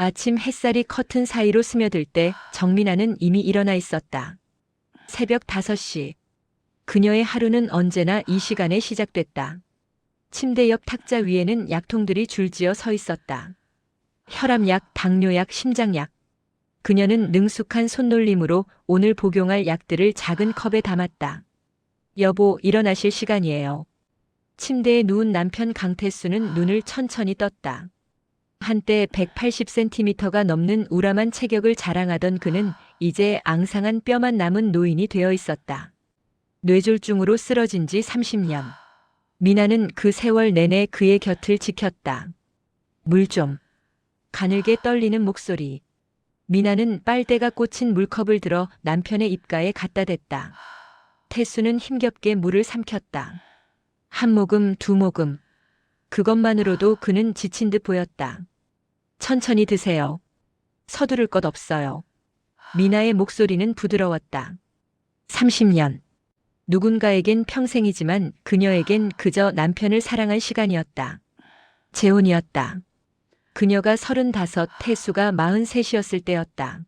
아침 햇살이 커튼 사이로 스며들 때 정민아는 이미 일어나 있었다. 새벽 5시. 그녀의 하루는 언제나 이 시간에 시작됐다. 침대 옆 탁자 위에는 약통들이 줄지어 서 있었다. 혈압약, 당뇨약, 심장약. 그녀는 능숙한 손놀림으로 오늘 복용할 약들을 작은 컵에 담았다. 여보, 일어나실 시간이에요. 침대에 누운 남편 강태수는 눈을 천천히 떴다. 한때 180cm가 넘는 우람한 체격을 자랑하던 그는 이제 앙상한 뼈만 남은 노인이 되어 있었다. 뇌졸중으로 쓰러진 지 30년. 미나는 그 세월 내내 그의 곁을 지켰다. 물 좀. 가늘게 떨리는 목소리. 미나는 빨대가 꽂힌 물컵을 들어 남편의 입가에 갖다 댔다. 태수는 힘겹게 물을 삼켰다. 한 모금, 두 모금. 그것만으로도 그는 지친 듯 보였다. 천천히 드세요. 서두를 것 없어요. 미나의 목소리는 부드러웠다. 30년. 누군가에겐 평생이지만 그녀에겐 그저 남편을 사랑한 시간이었다. 재혼이었다. 그녀가 35, 태수가 43이었을 때였다.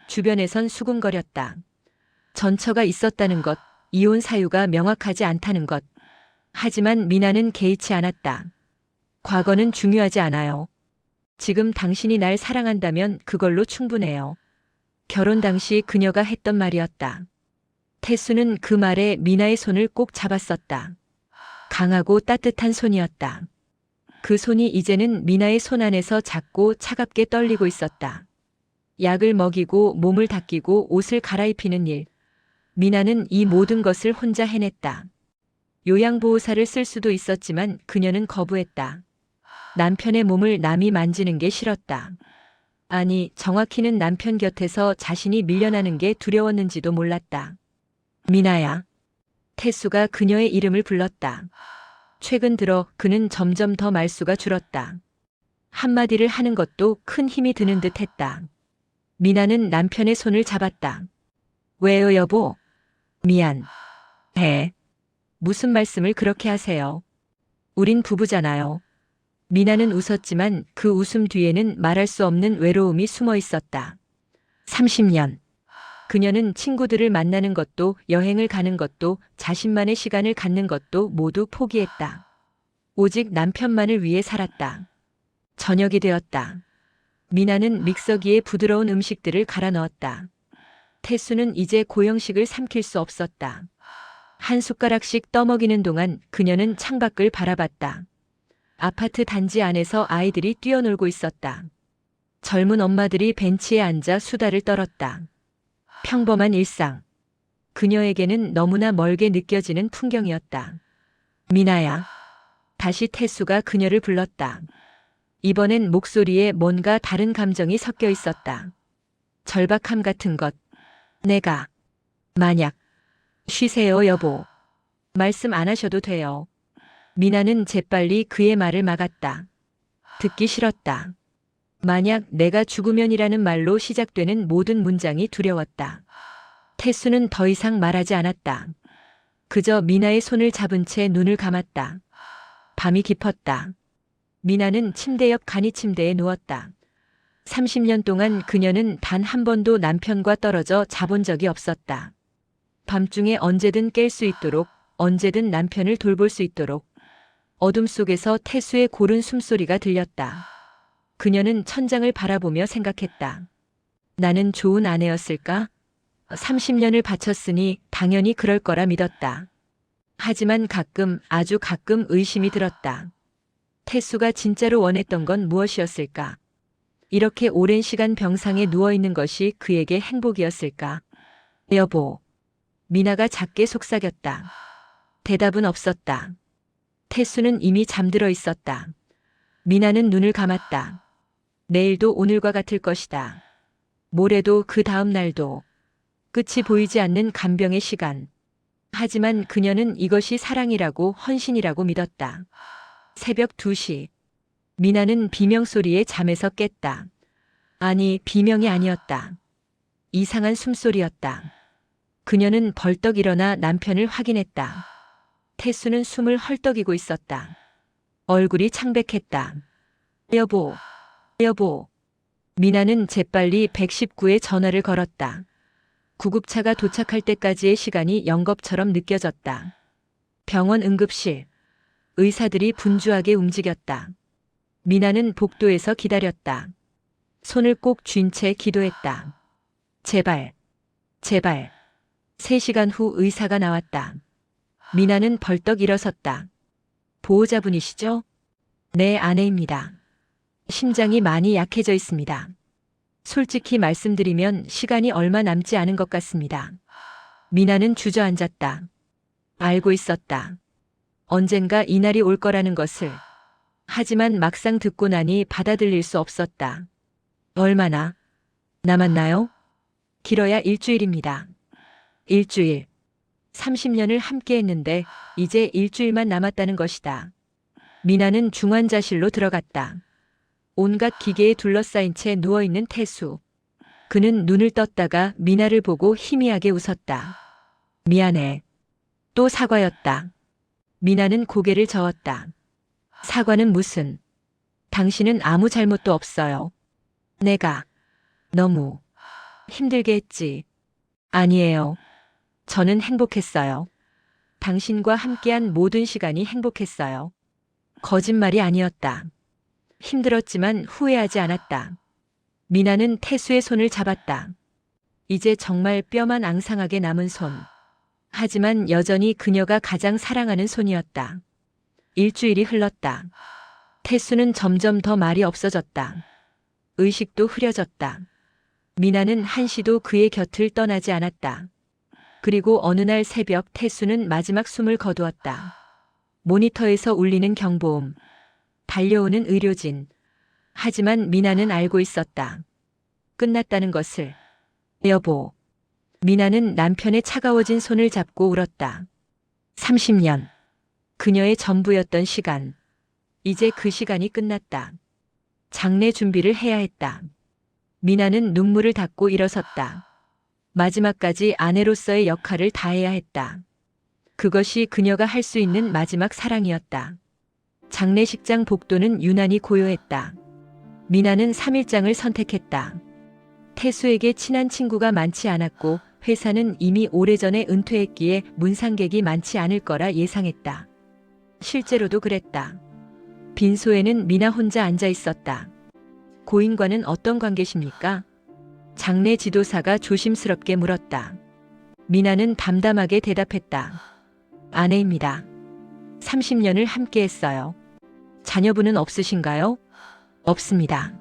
주변에선 수군거렸다. 전처가 있었다는 것, 이혼 사유가 명확하지 않다는 것. 하지만 미나는 개의치 않았다. 과거는 중요하지 않아요. 지금 당신이 날 사랑한다면 그걸로 충분해요. 결혼 당시 그녀가 했던 말이었다. 태수는 그 말에 미나의 손을 꼭 잡았었다. 강하고 따뜻한 손이었다. 그 손이 이제는 미나의 손 안에서 작고 차갑게 떨리고 있었다. 약을 먹이고 몸을 닦이고 옷을 갈아입히는 일. 미나는 이 모든 것을 혼자 해냈다. 요양보호사를 쓸 수도 있었지만 그녀는 거부했다. 남편의 몸을 남이 만지는 게 싫었다. 아니, 정확히는 남편 곁에서 자신이 밀려나는 게 두려웠는지도 몰랐다. 미나야. 태수가 그녀의 이름을 불렀다. 최근 들어 그는 점점 더 말수가 줄었다. 한마디를 하는 것도 큰 힘이 드는 듯 했다. 미나는 남편의 손을 잡았다. 왜요, 여보? 미안. 해. 무슨 말씀을 그렇게 하세요? 우린 부부잖아요. 미나는 웃었지만 그 웃음 뒤에는 말할 수 없는 외로움이 숨어 있었다. 30년. 그녀는 친구들을 만나는 것도, 여행을 가는 것도, 자신만의 시간을 갖는 것도 모두 포기했다. 오직 남편만을 위해 살았다. 저녁이 되었다. 미나는 믹서기에 부드러운 음식들을 갈아 넣었다. 태수는 이제 고영식을 삼킬 수 없었다. 한 숟가락씩 떠먹이는 동안 그녀는 창밖을 바라봤다. 아파트 단지 안에서 아이들이 뛰어놀고 있었다. 젊은 엄마들이 벤치에 앉아 수다를 떨었다. 평범한 일상. 그녀에게는 너무나 멀게 느껴지는 풍경이었다. 미나야. 다시 태수가 그녀를 불렀다. 이번엔 목소리에 뭔가 다른 감정이 섞여 있었다. 절박함 같은 것. 내가. 만약. 쉬세요, 여보. 말씀 안 하셔도 돼요. 미나는 재빨리 그의 말을 막았다. 듣기 싫었다. 만약 내가 죽으면이라는 말로 시작되는 모든 문장이 두려웠다. 태수는 더 이상 말하지 않았다. 그저 미나의 손을 잡은 채 눈을 감았다. 밤이 깊었다. 미나는 침대 옆 간이 침대에 누웠다. 30년 동안 그녀는 단 한 번도 남편과 떨어져 자본 적이 없었다. 밤중에 언제든 깰 수 있도록, 언제든 남편을 돌볼 수 있도록. 어둠 속에서 태수의 고른 숨소리가 들렸다. 그녀는 천장을 바라보며 생각했다. 나는 좋은 아내였을까? 30년을 바쳤으니 당연히 그럴 거라 믿었다. 하지만 가끔, 아주 가끔 의심이 들었다. 태수가 진짜로 원했던 건 무엇이었을까? 이렇게 오랜 시간 병상에 누워있는 것이 그에게 행복이었을까? 여보. 미나가 작게 속삭였다. 대답은 없었다. 태수는 이미 잠들어 있었다. 미나는 눈을 감았다. 내일도 오늘과 같을 것이다. 모레도 그 다음 날도. 끝이 보이지 않는 간병의 시간. 하지만 그녀는 이것이 사랑이라고 헌신이라고 믿었다. 새벽 2시. 미나는 비명소리에 잠에서 깼다. 아니, 비명이 아니었다. 이상한 숨소리였다. 그녀는 벌떡 일어나 남편을 확인했다. 태수는 숨을 헐떡이고 있었다. 얼굴이 창백했다. 여보, 여보. 미나는 재빨리 119에 전화를 걸었다. 구급차가 도착할 때까지의 시간이 영겁처럼 느껴졌다. 병원 응급실. 의사들이 분주하게 움직였다. 미나는 복도에서 기다렸다. 손을 꼭 쥔 채 기도했다. 제발, 제발. 3시간 후 의사가 나왔다. 미나는 벌떡 일어섰다. 보호자분이시죠? 네, 아내입니다. 심장이 많이 약해져 있습니다. 솔직히 말씀드리면 시간이 얼마 남지 않은 것 같습니다. 미나는 주저앉았다. 알고 있었다. 언젠가 이날이 올 거라는 것을. 하지만 막상 듣고 나니 받아들일 수 없었다. 얼마나 남았나요? 길어야 일주일입니다. 일주일. 30년을 함께 했는데 이제 일주일만 남았다는 것이다. 미나는 중환자실로 들어갔다. 온갖 기계에 둘러싸인 채 누워있는 태수. 그는 눈을 떴다가 미나를 보고 희미하게 웃었다. 미안해. 또 사과였다. 미나는 고개를 저었다. 사과는 무슨? 당신은 아무 잘못도 없어요. 내가 너무 힘들게 했지. 아니에요. 저는 행복했어요. 당신과 함께한 모든 시간이 행복했어요. 거짓말이 아니었다. 힘들었지만 후회하지 않았다. 미나는 태수의 손을 잡았다. 이제 정말 뼈만 앙상하게 남은 손. 하지만 여전히 그녀가 가장 사랑하는 손이었다. 일주일이 흘렀다. 태수는 점점 더 말이 없어졌다. 의식도 흐려졌다. 미나는 한시도 그의 곁을 떠나지 않았다. 그리고 어느 날 새벽 태수는 마지막 숨을 거두었다. 모니터에서 울리는 경보음. 달려오는 의료진. 하지만 미나는 알고 있었다. 끝났다는 것을. 여보. 미나는 남편의 차가워진 손을 잡고 울었다. 30년. 그녀의 전부였던 시간. 이제 그 시간이 끝났다. 장례 준비를 해야 했다. 미나는 눈물을 닦고 일어섰다. 마지막까지 아내로서의 역할을 다해야 했다. 그것이 그녀가 할 수 있는 마지막 사랑이었다. 장례식장 복도는 유난히 고요했다. 미나는 3일장을 선택했다. 태수에게 친한 친구가 많지 않았고 회사는 이미 오래전에 은퇴했기에 문상객이 많지 않을 거라 예상했다. 실제로도 그랬다. 빈소에는 미나 혼자 앉아 있었다. 고인과는 어떤 관계십니까? 장례 지도사가 조심스럽게 물었다. 미나는 담담하게 대답했다. 아내입니다. 30년을 함께했어요. 자녀분은 없으신가요? 없습니다.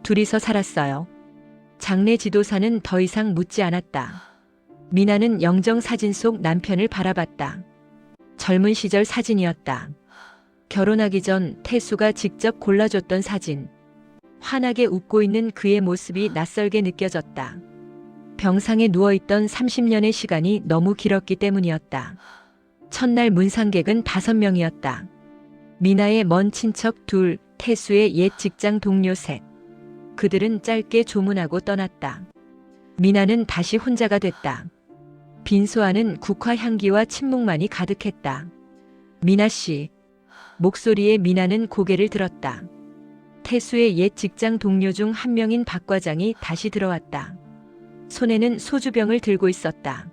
둘이서 살았어요. 장례 지도사는 더 이상 묻지 않았다. 미나는 영정사진 속 남편을 바라봤다. 젊은 시절 사진이었다. 결혼하기 전 태수가 직접 골라줬던 사진. 환하게 웃고 있는 그의 모습이 낯설게 느껴졌다. 병상에 누워있던 30년의 시간이 너무 길었기 때문이었다. 첫날 문상객은 5명이었다. 미나의 먼 친척 2, 태수의 옛 직장 동료 3. 그들은 짧게 조문하고 떠났다. 미나는 다시 혼자가 됐다. 빈소 안은 국화 향기와 침묵만이 가득했다. 미나 씨. 목소리에 미나는 고개를 들었다. 태수의 옛 직장 동료 중 한 명인 박 과장이 다시 들어왔다. 손에는 소주병을 들고 있었다.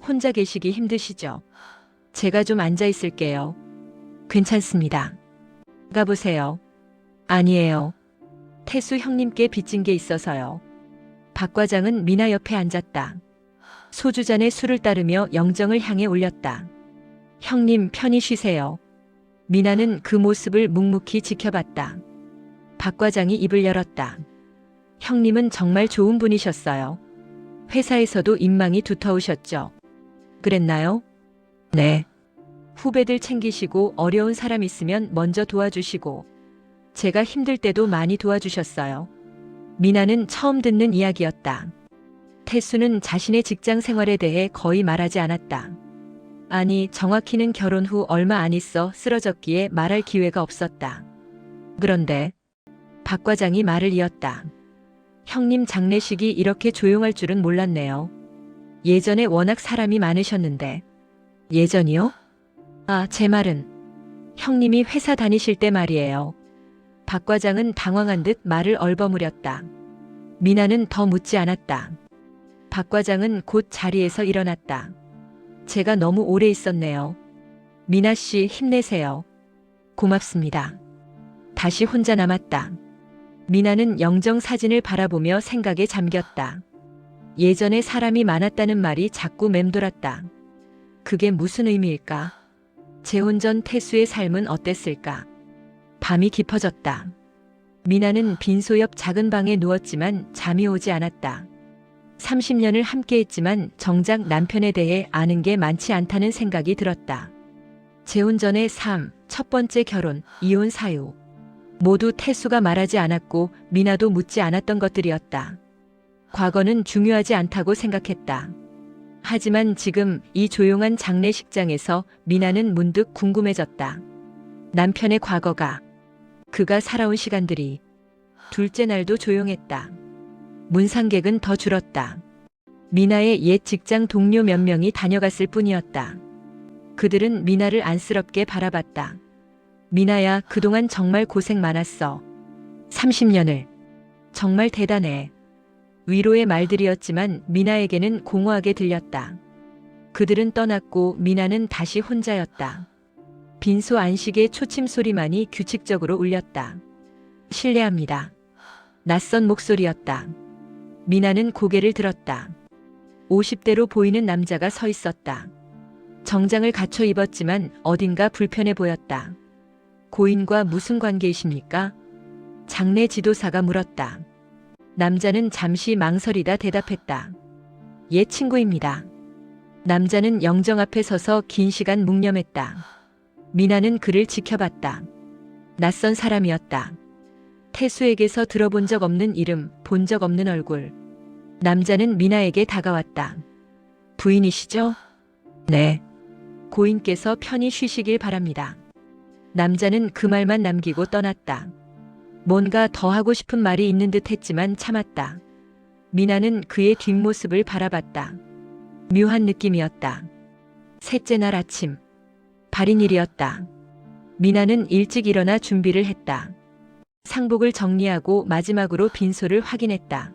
혼자 계시기 힘드시죠? 제가 좀 앉아 있을게요. 괜찮습니다. 가보세요. 아니에요. 태수 형님께 빚진 게 있어서요. 박 과장은 미나 옆에 앉았다. 소주잔에 술을 따르며 영정을 향해 올렸다. 형님 편히 쉬세요. 미나는 그 모습을 묵묵히 지켜봤다. 박 과장이 입을 열었다. 형님은 정말 좋은 분이셨어요. 회사에서도 인망이 두터우셨죠. 그랬나요? 네. 후배들 챙기시고 어려운 사람 있으면 먼저 도와주시고 제가 힘들 때도 많이 도와주셨어요. 미나는 처음 듣는 이야기였다. 태수는 자신의 직장 생활에 대해 거의 말하지 않았다. 아니, 정확히는 결혼 후 얼마 안 있어 쓰러졌기에 말할 기회가 없었다. 그런데 박 과장이 말을 이었다. 형님 장례식이 이렇게 조용할 줄은 몰랐네요. 예전에 워낙 사람이 많으셨는데. 예전이요? 아, 제 말은 형님이 회사 다니실 때 말이에요. 박 과장은 당황한 듯 말을 얼버무렸다. 미나는 더 묻지 않았다. 박 과장은 곧 자리에서 일어났다. 제가 너무 오래 있었네요. 미나 씨 힘내세요. 고맙습니다. 다시 혼자 남았다. 미나는 영정 사진을 바라보며 생각에 잠겼다. 예전에 사람이 많았다는 말이 자꾸 맴돌았다. 그게 무슨 의미일까? 재혼 전 태수의 삶은 어땠을까? 밤이 깊어졌다. 미나는 빈소 옆 작은 방에 누웠지만 잠이 오지 않았다. 30년을 함께했지만 정작 남편에 대해 아는 게 많지 않다는 생각이 들었다. 재혼 전의 삶, 첫 번째 결혼, 이혼 사유. 모두 태수가 말하지 않았고 미나도 묻지 않았던 것들이었다. 과거는 중요하지 않다고 생각했다. 하지만 지금 이 조용한 장례식장에서 미나는 문득 궁금해졌다. 남편의 과거가, 그가 살아온 시간들이. 둘째 날도 조용했다. 문상객은 더 줄었다. 미나의 옛 직장 동료 몇 명이 다녀갔을 뿐이었다. 그들은 미나를 안쓰럽게 바라봤다. 미나야, 그동안 정말 고생 많았어. 30년을. 정말 대단해. 위로의 말들이었지만 미나에게는 공허하게 들렸다. 그들은 떠났고 미나는 다시 혼자였다. 빈소 안식의 초침 소리만이 규칙적으로 울렸다. 실례합니다. 낯선 목소리였다. 미나는 고개를 들었다. 50대로 보이는 남자가 서 있었다. 정장을 갖춰 입었지만 어딘가 불편해 보였다. 고인과 무슨 관계이십니까? 장례 지도사가 물었다. 남자는 잠시 망설이다 대답했다. 옛 친구입니다. 남자는 영정 앞에 서서 긴 시간 묵념했다. 미나는 그를 지켜봤다. 낯선 사람이었다. 태수에게서 들어본 적 없는 이름, 본 적 없는 얼굴. 남자는 미나에게 다가왔다. 부인이시죠? 네. 고인께서 편히 쉬시길 바랍니다. 남자는 그 말만 남기고 떠났다. 뭔가 더 하고 싶은 말이 있는 듯 했지만 참았다. 미나는 그의 뒷모습을 바라봤다. 묘한 느낌이었다. 셋째 날 아침. 발인일이었다. 미나는 일찍 일어나 준비를 했다. 상복을 정리하고 마지막으로 빈소를 확인했다.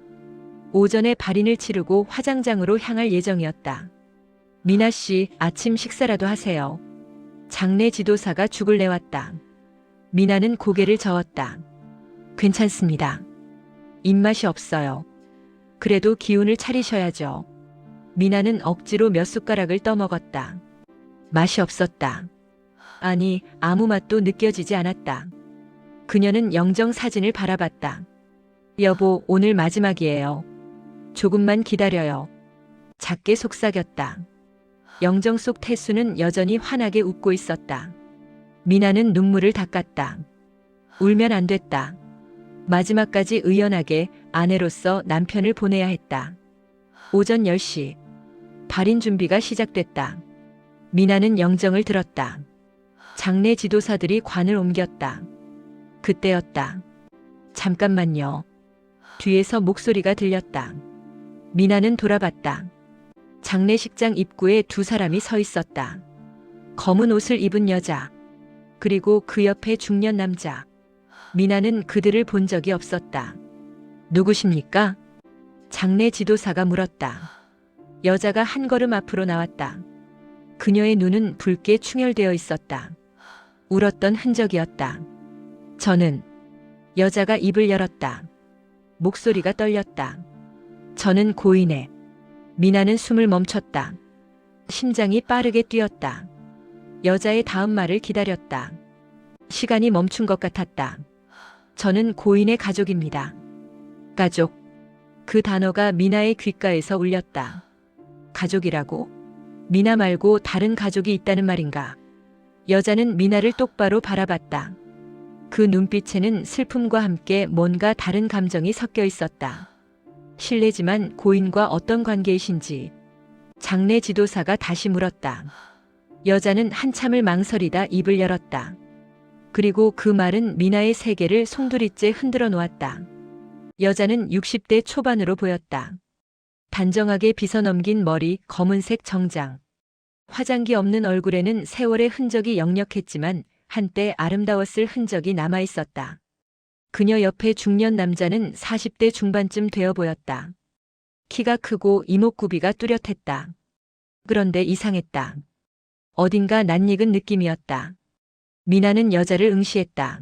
오전에 발인을 치르고 화장장으로 향할 예정이었다. 미나 씨, 아침 식사라도 하세요. 장례 지도사가 죽을 내왔다. 미나는 고개를 저었다. 괜찮습니다. 입맛이 없어요. 그래도 기운을 차리셔야죠. 미나는 억지로 몇 숟가락을 떠먹었다. 맛이 없었다. 아니, 아무 맛도 느껴지지 않았다. 그녀는 영정 사진을 바라봤다. 여보, 오늘 마지막이에요. 조금만 기다려요. 작게 속삭였다. 영정 속 태수는 여전히 환하게 웃고 있었다. 미나는 눈물을 닦았다. 울면 안 됐다. 마지막까지 의연하게 아내로서 남편을 보내야 했다. 오전 10시. 발인 준비가 시작됐다. 미나는 영정을 들었다. 장례 지도사들이 관을 옮겼다. 그때였다. 잠깐만요. 뒤에서 목소리가 들렸다. 미나는 돌아봤다. 장례식장 입구에 두 사람이 서 있었다. 검은 옷을 입은 여자. 그리고 그 옆에 중년 남자. 미나는 그들을 본 적이 없었다. 누구십니까? 장례 지도사가 물었다. 여자가 한 걸음 앞으로 나왔다. 그녀의 눈은 붉게 충혈되어 있었다. 울었던 흔적이었다. 저는. 여자가 입을 열었다. 목소리가 떨렸다. 저는 고인의. 미나는 숨을 멈췄다. 심장이 빠르게 뛰었다. 여자의 다음 말을 기다렸다. 시간이 멈춘 것 같았다. 저는 고인의 가족입니다. 가족. 그 단어가 미나의 귓가에서 울렸다. 가족이라고? 미나 말고 다른 가족이 있다는 말인가? 여자는 미나를 똑바로 바라봤다. 그 눈빛에는 슬픔과 함께 뭔가 다른 감정이 섞여 있었다. 실례지만 고인과 어떤 관계이신지. 장례 지도사가 다시 물었다. 여자는 한참을 망설이다 입을 열었다. 그리고 그 말은 미나의 세계를 송두리째 흔들어 놓았다. 여자는 60대 초반으로 보였다. 단정하게 빗어넘긴 머리, 검은색 정장. 화장기 없는 얼굴에는 세월의 흔적이 역력했지만 한때 아름다웠을 흔적이 남아 있었다. 그녀 옆에 중년 남자는 40대 중반쯤 되어 보였다. 키가 크고 이목구비가 뚜렷했다. 그런데 이상했다. 어딘가 낯익은 느낌이었다. 미나는 여자를 응시했다.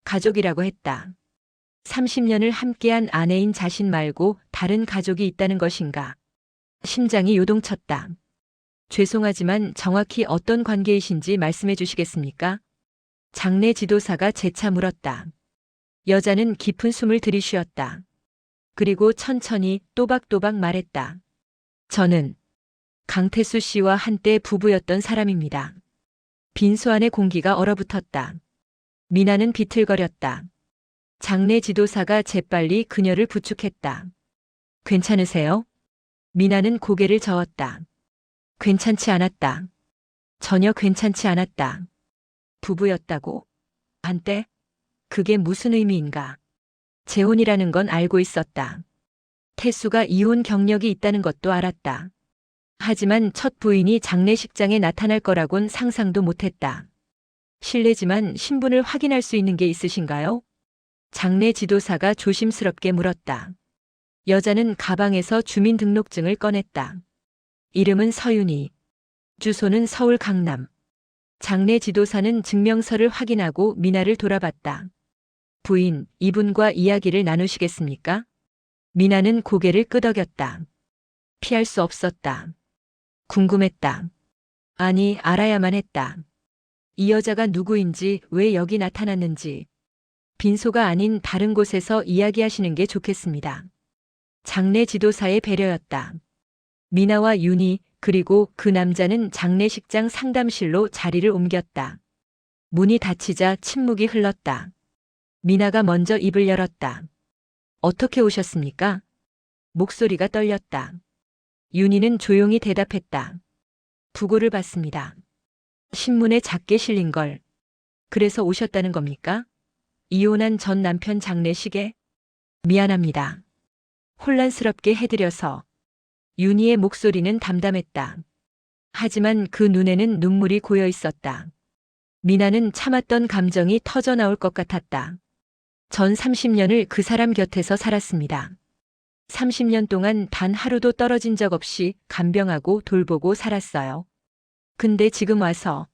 가족이라고 했다. 30년을 함께한 아내인 자신 말고 다른 가족이 있다는 것인가. 심장이 요동쳤다. 죄송하지만 정확히 어떤 관계이신지 말씀해 주시겠습니까? 장례 지도사가 재차 물었다. 여자는 깊은 숨을 들이쉬었다. 그리고 천천히 또박또박 말했다. 저는 강태수 씨와 한때 부부였던 사람입니다. 빈소 안의 공기가 얼어붙었다. 미나는 비틀거렸다. 장례 지도사가 재빨리 그녀를 부축했다. 괜찮으세요? 미나는 고개를 저었다. 괜찮지 않았다. 전혀 괜찮지 않았다. 부부였다고? 한때? 그게 무슨 의미인가? 재혼이라는 건 알고 있었다. 태수가 이혼 경력이 있다는 것도 알았다. 하지만 첫 부인이 장례식장에 나타날 거라곤 상상도 못했다. 실례지만 신분을 확인할 수 있는 게 있으신가요? 장례 지도사가 조심스럽게 물었다. 여자는 가방에서 주민등록증을 꺼냈다. 이름은 서윤희. 주소는 서울 강남. 장례 지도사는 증명서를 확인하고 미나를 돌아봤다. 부인, 이분과 이야기를 나누시겠습니까? 미나는 고개를 끄덕였다. 피할 수 없었다. 궁금했다. 아니, 알아야만 했다. 이 여자가 누구인지, 왜 여기 나타났는지. 빈소가 아닌 다른 곳에서 이야기하시는 게 좋겠습니다. 장례 지도사의 배려였다. 미나와 윤희, 그리고 그 남자는 장례식장 상담실로 자리를 옮겼다. 문이 닫히자 침묵이 흘렀다. 미나가 먼저 입을 열었다. 어떻게 오셨습니까? 목소리가 떨렸다. 윤희는 조용히 대답했다. 부고를 받습니다. 신문에 작게 실린 걸. 그래서 오셨다는 겁니까? 이혼한 전 남편 장례식에? 미안합니다. 혼란스럽게 해드려서. 윤희의 목소리는 담담했다. 하지만 그 눈에는 눈물이 고여 있었다. 미나는 참았던 감정이 터져나올 것 같았다. 전 30년을 그 사람 곁에서 살았습니다. 30년 동안 단 하루도 떨어진 적 없이 간병하고 돌보고 살았어요. 근데 지금 와서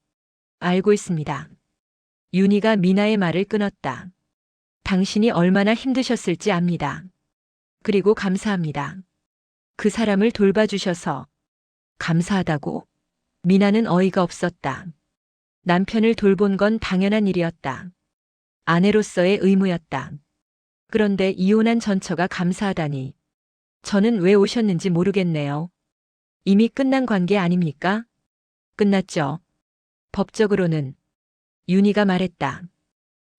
알고 있습니다. 윤희가 미나의 말을 끊었다. 당신이 얼마나 힘드셨을지 압니다. 그리고 감사합니다. 그 사람을 돌봐주셔서. 감사하다고. 미나는 어이가 없었다. 남편을 돌본 건 당연한 일이었다. 아내로서의 의무였다. 그런데 이혼한 전처가 감사하다니. 저는 왜 오셨는지 모르겠네요. 이미 끝난 관계 아닙니까? 끝났죠. 법적으로는. 윤희가 말했다.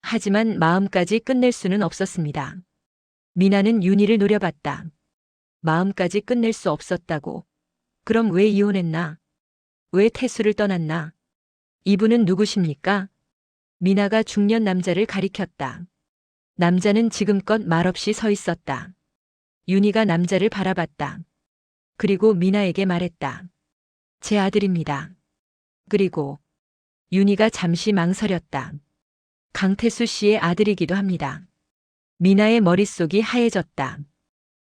하지만 마음까지 끝낼 수는 없었습니다. 미나는 윤희를 노려봤다. 마음까지 끝낼 수 없었다고. 그럼 왜 이혼했나? 왜 태수를 떠났나? 이분은 누구십니까? 미나가 중년 남자를 가리켰다. 남자는 지금껏 말없이 서 있었다. 윤희가 남자를 바라봤다. 그리고 미나에게 말했다. 제 아들입니다. 그리고 윤희가 잠시 망설였다. 강태수 씨의 아들이기도 합니다. 미나의 머릿속이 하얘졌다.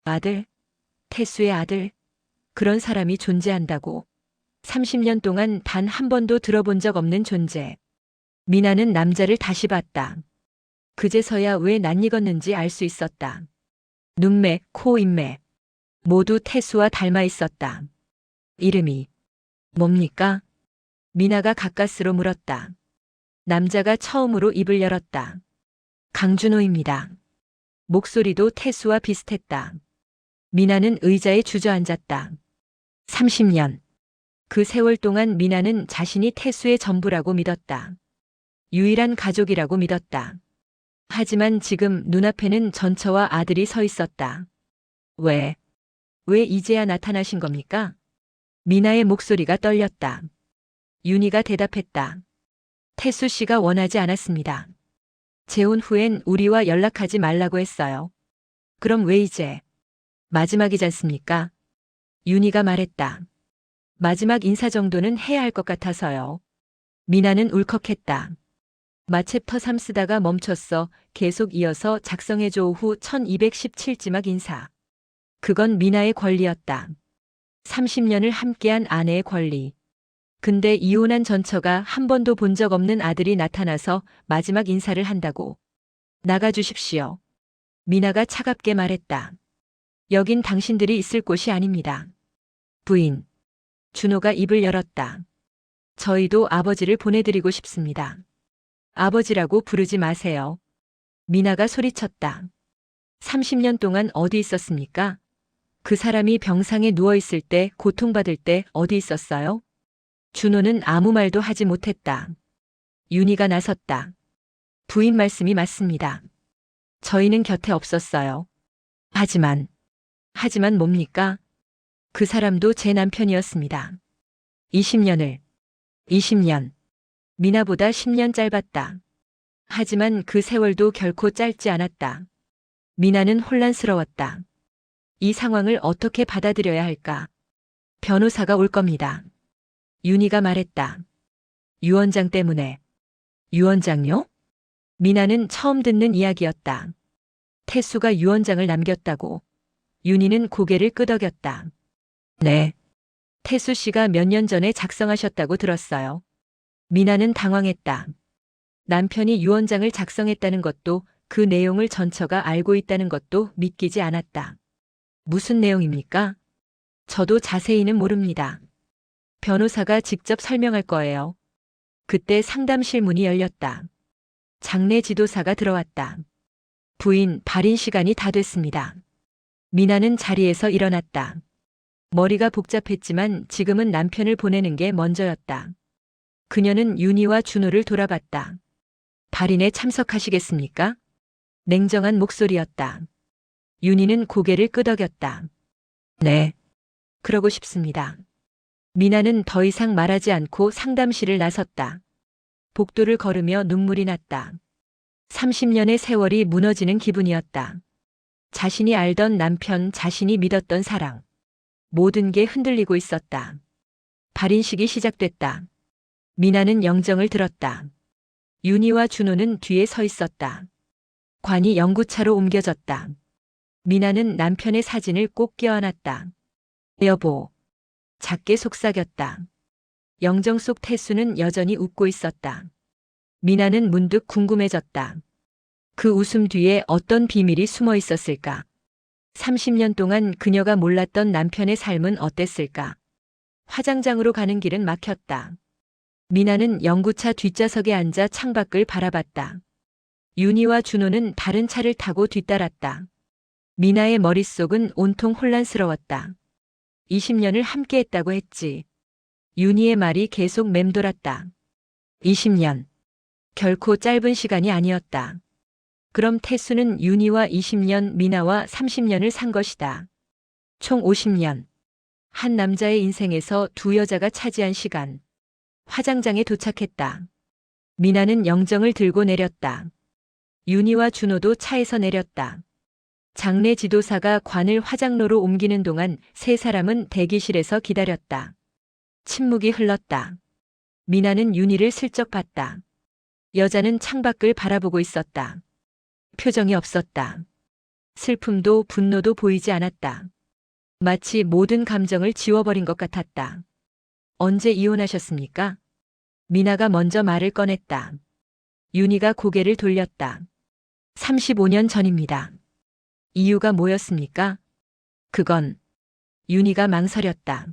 아들? 태수의 아들? 그런 사람이 존재한다고. 30년 동안 단 한 번도 들어본 적 없는 존재. 미나는 남자를 다시 봤다. 그제서야 왜 낯익었는지 알 수 있었다. 눈매, 코, 입매. 모두 태수와 닮아 있었다. 이름이 뭡니까? 미나가 가까스로 물었다. 남자가 처음으로 입을 열었다. 강준호입니다. 목소리도 태수와 비슷했다. 미나는 의자에 주저앉았다. 30년. 그 세월 동안 미나는 자신이 태수의 전부라고 믿었다. 유일한 가족이라고 믿었다. 하지만 지금 눈앞에는 전처와 아들이 서 있었다. 왜 이제야 나타나신 겁니까? 미나의 목소리가 떨렸다. 윤희가 대답했다. 태수 씨가 원하지 않았습니다. 재혼 후엔 우리와 연락하지 말라고 했어요. 그럼 왜 이제? 마지막이지 않습니까? 윤희가 말했다. 마지막 인사 정도는 해야 할 것 같아서요. 미나는 울컥했다. 마챕터 3 쓰다가 멈췄어. 계속 이어서 작성해줘. 후 1217지막 인사. 그건 미나의 권리였다. 30년을 함께한 아내의 권리. 근데 이혼한 전처가 한 번도 본 적 없는 아들이 나타나서 마지막 인사를 한다고. 나가주십시오. 미나가 차갑게 말했다. 여긴 당신들이 있을 곳이 아닙니다. 부인. 준호가 입을 열었다. 저희도 아버지를 보내드리고 싶습니다. 아버지라고 부르지 마세요. 미나가 소리쳤다. 30년 동안 어디 있었습니까? 그 사람이 병상에 누워있을 때, 고통받을 때 어디 있었어요? 준호는 아무 말도 하지 못했다. 윤희가 나섰다. 부인 말씀이 맞습니다. 저희는 곁에 없었어요. 하지만 뭡니까? 그 사람도 제 남편이었습니다. 20년. 미나보다 10년 짧았다. 하지만 그 세월도 결코 짧지 않았다. 미나는 혼란스러웠다. 이 상황을 어떻게 받아들여야 할까? 변호사가 올 겁니다. 윤희가 말했다. 유원장 때문에. 유원장요? 미나는 처음 듣는 이야기였다. 태수가 유원장을 남겼다고. 윤희는 고개를 끄덕였다. 네. 태수 씨가 몇 년 전에 작성하셨다고 들었어요. 미나는 당황했다. 남편이 유언장을 작성했다는 것도 그 내용을 전처가 알고 있다는 것도 믿기지 않았다. 무슨 내용입니까? 저도 자세히는 모릅니다. 변호사가 직접 설명할 거예요. 그때 상담실 문이 열렸다. 장례 지도사가 들어왔다. 부인, 발인 시간이 다 됐습니다. 미나는 자리에서 일어났다. 머리가 복잡했지만 지금은 남편을 보내는 게 먼저였다. 그녀는 윤희와 준호를 돌아봤다. 발인에 참석하시겠습니까? 냉정한 목소리였다. 윤희는 고개를 끄덕였다. 네. 그러고 싶습니다. 미나는 더 이상 말하지 않고 상담실을 나섰다. 복도를 걸으며 눈물이 났다. 30년의 세월이 무너지는 기분이었다. 자신이 알던 남편, 자신이 믿었던 사랑. 모든 게 흔들리고 있었다. 발인식이 시작됐다. 미나는 영정을 들었다. 윤희와 준호는 뒤에 서 있었다. 관이 영구차로 옮겨졌다. 미나는 남편의 사진을 꼭 껴안았다. 여보. 작게 속삭였다. 영정 속 태수는 여전히 웃고 있었다. 미나는 문득 궁금해졌다. 그 웃음 뒤에 어떤 비밀이 숨어 있었을까? 30년 동안 그녀가 몰랐던 남편의 삶은 어땠을까? 화장장으로 가는 길은 막혔다. 미나는 영구차 뒷좌석에 앉아 창밖을 바라봤다. 윤희와 준호는 다른 차를 타고 뒤따랐다. 미나의 머릿속은 온통 혼란스러웠다. 20년을 함께했다고 했지. 윤희의 말이 계속 맴돌았다. 20년. 결코 짧은 시간이 아니었다. 그럼 태수는 윤희와 20년, 미나와 30년을 산 것이다. 총 50년. 한 남자의 인생에서 두 여자가 차지한 시간. 화장장에 도착했다. 미나는 영정을 들고 내렸다. 윤희와 준호도 차에서 내렸다. 장례 지도사가 관을 화장로로 옮기는 동안 세 사람은 대기실에서 기다렸다. 침묵이 흘렀다. 미나는 윤희를 슬쩍 봤다. 여자는 창밖을 바라보고 있었다. 표정이 없었다. 슬픔도 분노도 보이지 않았다. 마치 모든 감정을 지워버린 것 같았다. 언제 이혼하셨습니까? 미나가 먼저 말을 꺼냈다. 윤희가 고개를 돌렸다. 35년 전입니다. 이유가 뭐였습니까? 그건 윤희가 망설였다.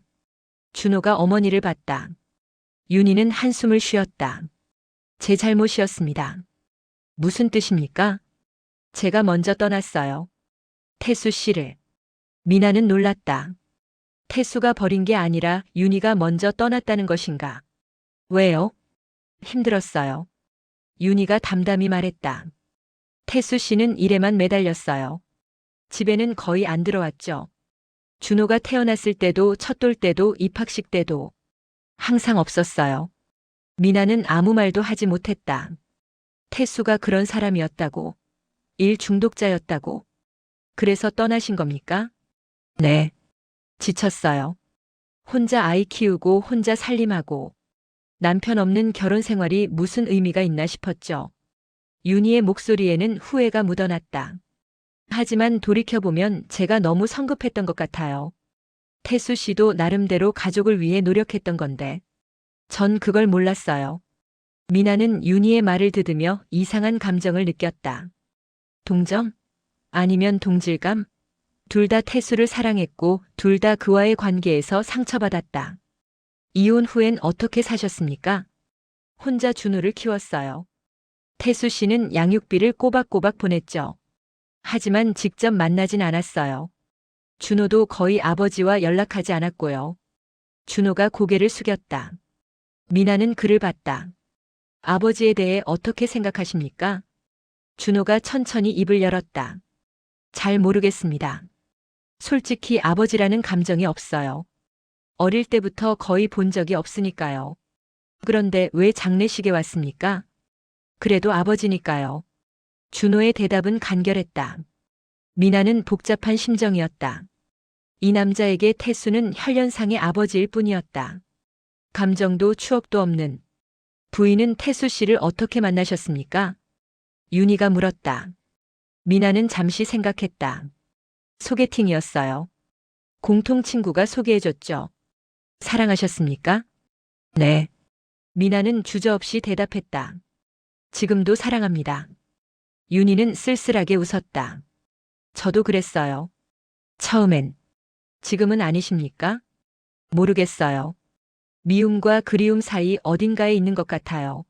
준호가 어머니를 봤다. 윤희는 한숨을 쉬었다. 제 잘못이었습니다. 무슨 뜻입니까? 제가 먼저 떠났어요. 태수 씨를. 미나는 놀랐다. 태수가 버린 게 아니라 윤희가 먼저 떠났다는 것인가? 왜요? 힘들었어요. 윤희가 담담히 말했다. 태수 씨는 일에만 매달렸어요. 집에는 거의 안 들어왔죠. 준호가 태어났을 때도 첫 돌 때도 입학식 때도 항상 없었어요. 미나는 아무 말도 하지 못했다. 태수가 그런 사람이었다고. 일 중독자였다고. 그래서 떠나신 겁니까? 네. 지쳤어요. 혼자 아이 키우고 혼자 살림하고 남편 없는 결혼 생활이 무슨 의미가 있나 싶었죠. 윤희의 목소리에는 후회가 묻어났다. 하지만 돌이켜보면 제가 너무 성급했던 것 같아요. 태수 씨도 나름대로 가족을 위해 노력했던 건데. 전 그걸 몰랐어요. 미나는 윤희의 말을 듣으며 이상한 감정을 느꼈다. 동정? 아니면 동질감? 둘 다 태수를 사랑했고 둘 다 그와의 관계에서 상처받았다. 이혼 후엔 어떻게 사셨습니까? 혼자 준호를 키웠어요. 태수 씨는 양육비를 꼬박꼬박 보냈죠. 하지만 직접 만나진 않았어요. 준호도 거의 아버지와 연락하지 않았고요. 준호가 고개를 숙였다. 미나는 그를 봤다. 아버지에 대해 어떻게 생각하십니까? 준호가 천천히 입을 열었다. 잘 모르겠습니다. 솔직히 아버지라는 감정이 없어요. 어릴 때부터 거의 본 적이 없으니까요. 그런데 왜 장례식에 왔습니까? 그래도 아버지니까요. 준호의 대답은 간결했다. 미나는 복잡한 심정이었다. 이 남자에게 태수는 혈연상의 아버지일 뿐이었다. 감정도 추억도 없는. 부인은 태수 씨를 어떻게 만나셨습니까? 윤희가 물었다. 미나는 잠시 생각했다. 소개팅이었어요. 공통 친구가 소개해줬죠. 사랑하셨습니까? 네. 미나는 주저없이 대답했다. 지금도 사랑합니다. 윤희는 쓸쓸하게 웃었다. 저도 그랬어요. 처음엔. 지금은 아니십니까? 모르겠어요. 미움과 그리움 사이 어딘가에 있는 것 같아요.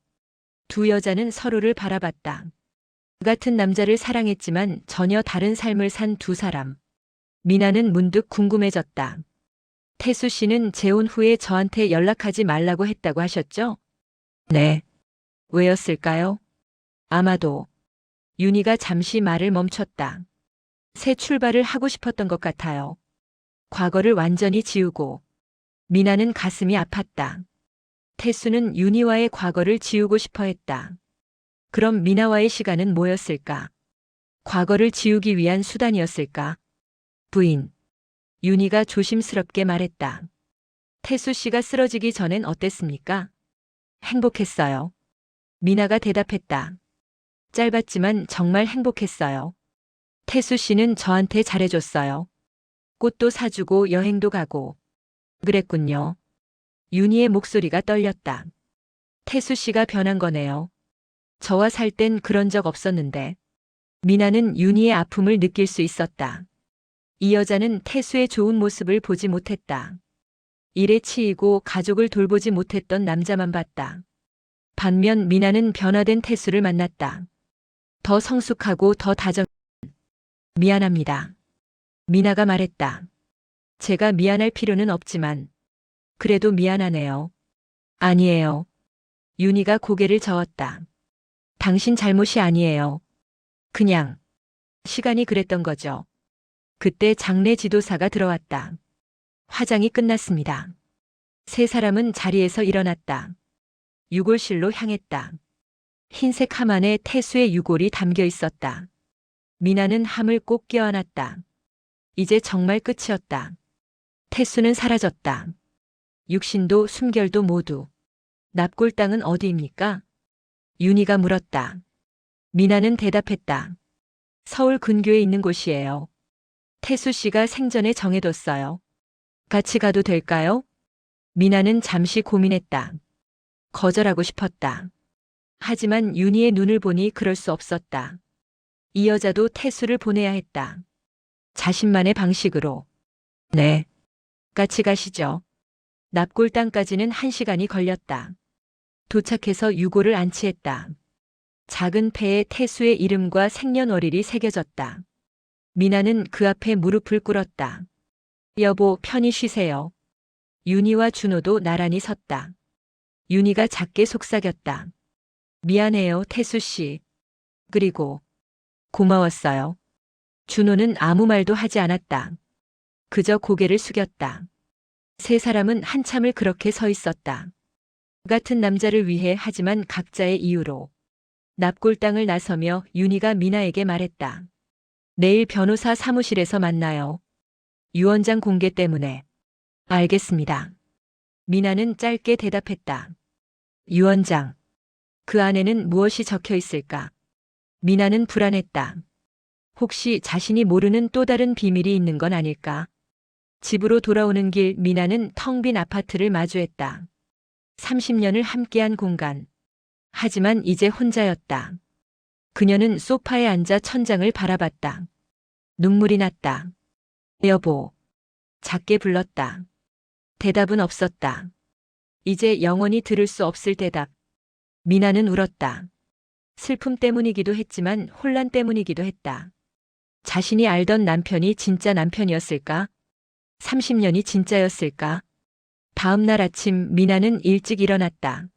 두 여자는 서로를 바라봤다. 같은 남자를 사랑했지만 전혀 다른 삶을 산 두 사람. 미나는 문득 궁금해졌다. 태수 씨는 재혼 후에 저한테 연락하지 말라고 했다고 하셨죠? 네. 왜였을까요? 아마도. 윤희가 잠시 말을 멈췄다. 새 출발을 하고 싶었던 것 같아요. 과거를 완전히 지우고. 미나는 가슴이 아팠다. 태수는 윤희와의 과거를 지우고 싶어 했다. 그럼 미나와의 시간은 뭐였을까? 과거를 지우기 위한 수단이었을까? 부인. 윤희가 조심스럽게 말했다. 태수 씨가 쓰러지기 전엔 어땠습니까? 행복했어요. 미나가 대답했다. 짧았지만 정말 행복했어요. 태수 씨는 저한테 잘해줬어요. 꽃도 사주고 여행도 가고. 그랬군요. 윤희의 목소리가 떨렸다. 태수 씨가 변한 거네요. 저와 살 땐 그런 적 없었는데. 미나는 윤희의 아픔을 느낄 수 있었다. 이 여자는 태수의 좋은 모습을 보지 못했다. 일에 치이고 가족을 돌보지 못했던 남자만 봤다. 반면 미나는 변화된 태수를 만났다. 더 성숙하고 더 다정. 미안합니다. 미나가 말했다. 제가 미안할 필요는 없지만 그래도 미안하네요. 아니에요. 윤희가 고개를 저었다. 당신 잘못이 아니에요. 그냥 시간이 그랬던 거죠. 그때 장례 지도사가 들어왔다. 화장이 끝났습니다. 세 사람은 자리에서 일어났다. 유골실로 향했다. 흰색 함 안에 태수의 유골이 담겨 있었다. 미나는 함을 꼭 껴안았다. 이제 정말 끝이었다. 태수는 사라졌다. 육신도 숨결도 모두. 납골 땅은 어디입니까? 윤희가 물었다. 미나는 대답했다. 서울 근교에 있는 곳이에요. 태수 씨가 생전에 정해뒀어요. 같이 가도 될까요? 미나는 잠시 고민했다. 거절하고 싶었다. 하지만 윤희의 눈을 보니 그럴 수 없었다. 이 여자도 태수를 보내야 했다. 자신만의 방식으로. 네. 같이 가시죠. 납골 땅까지는 1시간이 걸렸다. 도착해서 유골을 안치했다. 작은 폐에 태수의 이름과 생년월일이 새겨졌다. 미나는 그 앞에 무릎을 꿇었다. 여보, 편히 쉬세요. 윤희와 준호도 나란히 섰다. 윤희가 작게 속삭였다. 미안해요, 태수 씨. 그리고 고마웠어요. 준호는 아무 말도 하지 않았다. 그저 고개를 숙였다. 세 사람은 한참을 그렇게 서 있었다. 같은 남자를 위해 하지만 각자의 이유로. 납골 땅을 나서며 윤희가 미나에게 말했다. 내일 변호사 사무실에서 만나요. 유언장 공개 때문에. 알겠습니다. 미나는 짧게 대답했다. 유 원장. 그 안에는 무엇이 적혀 있을까? 미나는 불안했다. 혹시 자신이 모르는 또 다른 비밀이 있는 건 아닐까? 집으로 돌아오는 길 미나는 텅 빈 아파트를 마주했다. 30년을 함께한 공간. 하지만 이제 혼자였다. 그녀는 소파에 앉아 천장을 바라봤다. 눈물이 났다. 여보. 작게 불렀다. 대답은 없었다. 이제 영원히 들을 수 없을 대답. 미나는 울었다. 슬픔 때문이기도 했지만 혼란 때문이기도 했다. 자신이 알던 남편이 진짜 남편이었을까? 30년이 진짜였을까? 다음 날 아침 미나는 일찍 일어났다.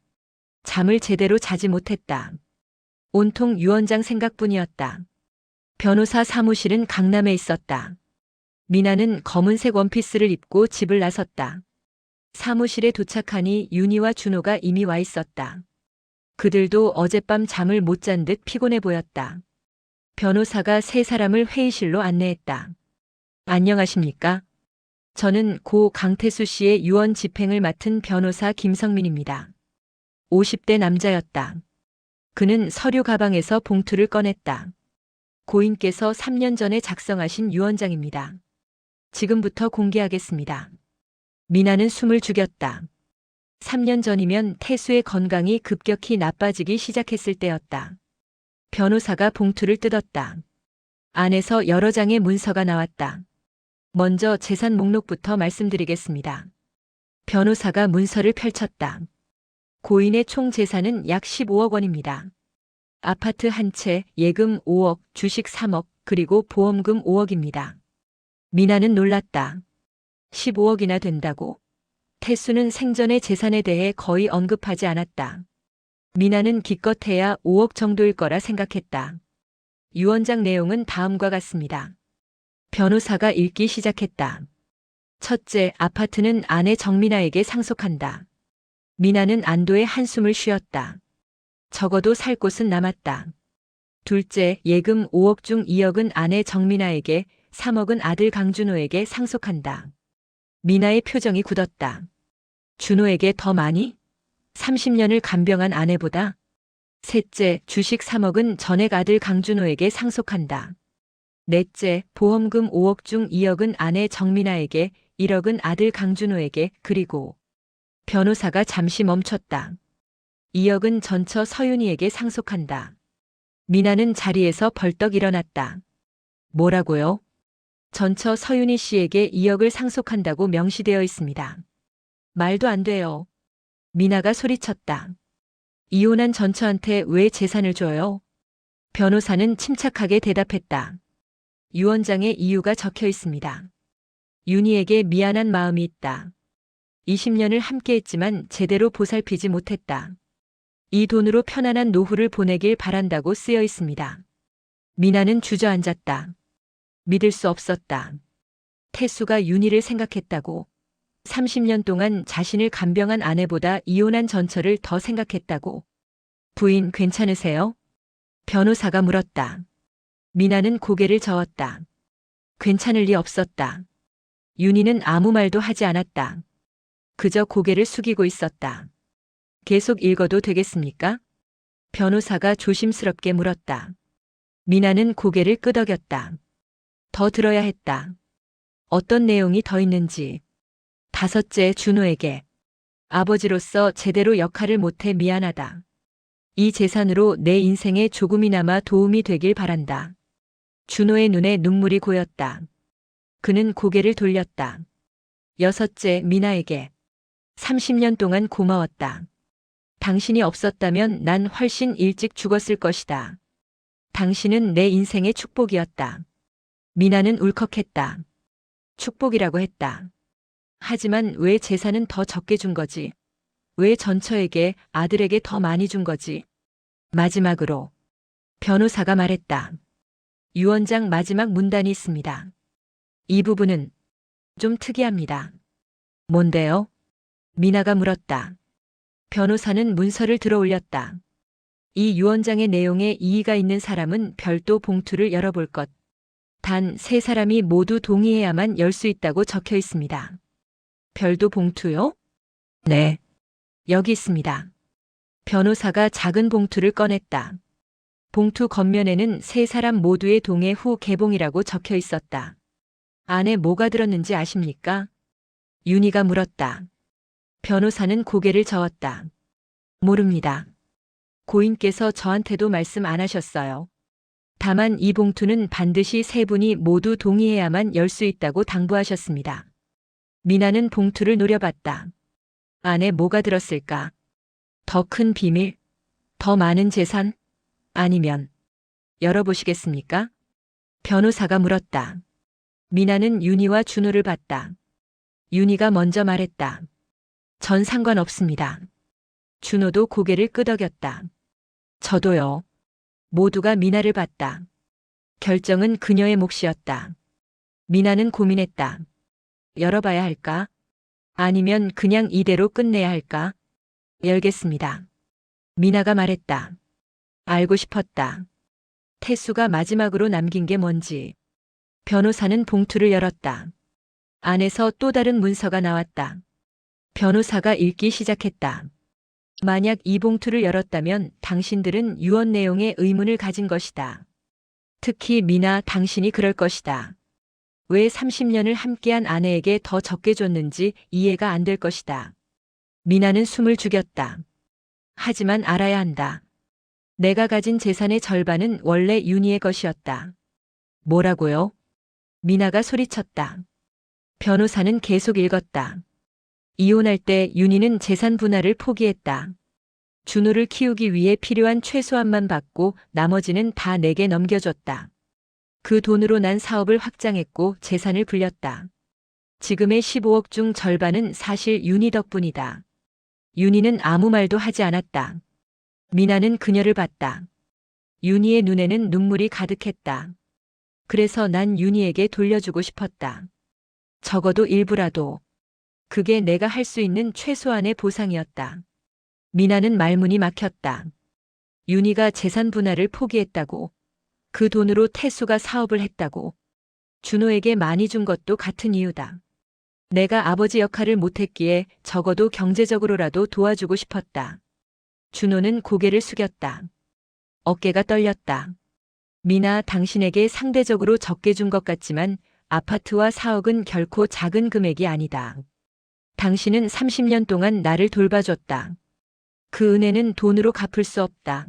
잠을 제대로 자지 못했다. 온통 유 원장 생각뿐이었다. 변호사 사무실은 강남에 있었다. 미나는 검은색 원피스를 입고 집을 나섰다. 사무실에 도착하니 윤희와 준호가 이미 와 있었다. 그들도 어젯밤 잠을 못 잔 듯 피곤해 보였다. 변호사가 세 사람을 회의실로 안내했다. 안녕하십니까? 저는 고 강태수 씨의 유언 집행을 맡은 변호사 김성민입니다. 50대 남자였다. 그는 서류 가방에서 봉투를 꺼냈다. 고인께서 3년 전에 작성하신 유언장입니다. 지금부터 공개하겠습니다. 미나는 숨을 죽였다. 3년 전이면 태수의 건강이 급격히 나빠지기 시작했을 때였다. 변호사가 봉투를 뜯었다. 안에서 여러 장의 문서가 나왔다. 먼저 재산 목록부터 말씀드리겠습니다. 변호사가 문서를 펼쳤다. 고인의 총 재산은 약 15억 원입니다. 아파트 한 채, 예금 5억, 주식 3억, 그리고 보험금 5억입니다. 미나는 놀랐다. 15억이나 된다고? 태수는 생전의 재산에 대해 거의 언급하지 않았다. 미나는 기껏해야 5억 정도일 거라 생각했다. 유언장 내용은 다음과 같습니다. 변호사가 읽기 시작했다. 첫째, 아파트는 아내 정민아에게 상속한다. 미나는 안도의 한숨을 쉬었다. 적어도 살 곳은 남았다. 둘째, 예금 5억 중 2억은 아내 정민아에게, 3억은 아들 강준호에게 상속한다. 미나의 표정이 굳었다. 준호에게 더 많이? 30년을 간병한 아내보다? 셋째, 주식 3억은 전액 아들 강준호에게 상속한다. 넷째, 보험금 5억 중 2억은 아내 정민아에게, 1억은 아들 강준호에게, 그리고 변호사가 잠시 멈췄다. 2억은 전처 서윤희에게 상속한다. 미나는 자리에서 벌떡 일어났다. 뭐라고요? 전처 서윤희 씨에게 2억을 상속한다고 명시되어 있습니다. 말도 안 돼요. 미나가 소리쳤다. 이혼한 전처한테 왜 재산을 줘요? 변호사는 침착하게 대답했다. 유언장에 이유가 적혀 있습니다. 윤희에게 미안한 마음이 있다. 20년을 함께했지만 제대로 보살피지 못했다. 이 돈으로 편안한 노후를 보내길 바란다고 쓰여 있습니다. 미나는 주저앉았다. 믿을 수 없었다. 태수가 윤희를 생각했다고? 30년 동안 자신을 간병한 아내보다 이혼한 전처를 더 생각했다고? 부인 괜찮으세요? 변호사가 물었다. 미나는 고개를 저었다. 괜찮을 리 없었다. 윤희는 아무 말도 하지 않았다. 그저 고개를 숙이고 있었다. 계속 읽어도 되겠습니까? 변호사가 조심스럽게 물었다. 미나는 고개를 끄덕였다. 더 들어야 했다. 어떤 내용이 더 있는지. 다섯째, 준호에게. 아버지로서 제대로 역할을 못해 미안하다. 이 재산으로 내 인생에 조금이나마 도움이 되길 바란다. 준호의 눈에 눈물이 고였다. 그는 고개를 돌렸다. 여섯째, 미나에게. 30년 동안 고마웠다. 당신이 없었다면 난 훨씬 일찍 죽었을 것이다. 당신은 내 인생의 축복이었다. 미나는 울컥했다. 축복이라고 했다. 하지만 왜 재산은 더 적게 준 거지? 왜 전처에게, 아들에게 더 많이 준 거지? 마지막으로 변호사가 말했다. 유언장 마지막 문단이 있습니다. 이 부분은 좀 특이합니다. 뭔데요? 미나가 물었다. 변호사는 문서를 들어 올렸다. 이 유언장의 내용에 이의가 있는 사람은 별도 봉투를 열어볼 것. 단 세 사람이 모두 동의해야만 열 수 있다고 적혀 있습니다. 별도 봉투요? 네. 여기 있습니다. 변호사가 작은 봉투를 꺼냈다. 봉투 겉면에는 세 사람 모두의 동의 후 개봉이라고 적혀 있었다. 안에 뭐가 들었는지 아십니까? 윤희가 물었다. 변호사는 고개를 저었다. 모릅니다. 고인께서 저한테도 말씀 안 하셨어요. 다만 이 봉투는 반드시 세 분이 모두 동의해야만 열 수 있다고 당부하셨습니다. 미나는 봉투를 노려봤다. 안에 뭐가 들었을까? 더 큰 비밀? 더 많은 재산? 아니면 열어보시겠습니까? 변호사가 물었다. 미나는 윤희와 준호를 봤다. 윤희가 먼저 말했다. 전 상관없습니다. 준호도 고개를 끄덕였다. 저도요. 모두가 미나를 봤다. 결정은 그녀의 몫이었다. 미나는 고민했다. 열어봐야 할까? 아니면 그냥 이대로 끝내야 할까? 열겠습니다. 미나가 말했다. 알고 싶었다. 태수가 마지막으로 남긴 게 뭔지. 변호사는 봉투를 열었다. 안에서 또 다른 문서가 나왔다. 변호사가 읽기 시작했다. 만약 이 봉투를 열었다면 당신들은 유언 내용에 의문을 가진 것이다. 특히 미나 당신이 그럴 것이다. 왜 30년을 함께한 아내에게 더 적게 줬는지 이해가 안 될 것이다. 미나는 숨을 죽였다. 하지만 알아야 한다. 내가 가진 재산의 절반은 원래 윤희의 것이었다. 뭐라고요? 미나가 소리쳤다. 변호사는 계속 읽었다. 이혼할 때 윤희는 재산 분할을 포기했다. 준호를 키우기 위해 필요한 최소한만 받고 나머지는 다 내게 넘겨줬다. 그 돈으로 난 사업을 확장했고 재산을 불렸다. 지금의 15억 중 절반은 사실 윤희 덕분이다. 윤희는 아무 말도 하지 않았다. 미나는 그녀를 봤다. 윤희의 눈에는 눈물이 가득했다. 그래서 난 윤희에게 돌려주고 싶었다. 적어도 일부라도. 그게 내가 할 수 있는 최소한의 보상이었다. 미나는 말문이 막혔다. 윤희가 재산 분할을 포기했다고. 그 돈으로 태수가 사업을 했다고. 준호에게 많이 준 것도 같은 이유다. 내가 아버지 역할을 못했기에 적어도 경제적으로라도 도와주고 싶었다. 준호는 고개를 숙였다. 어깨가 떨렸다. 미나, 당신에게 상대적으로 적게 준 것 같지만 아파트와 4억은 결코 작은 금액이 아니다. 당신은 30년 동안 나를 돌봐줬다. 그 은혜는 돈으로 갚을 수 없다.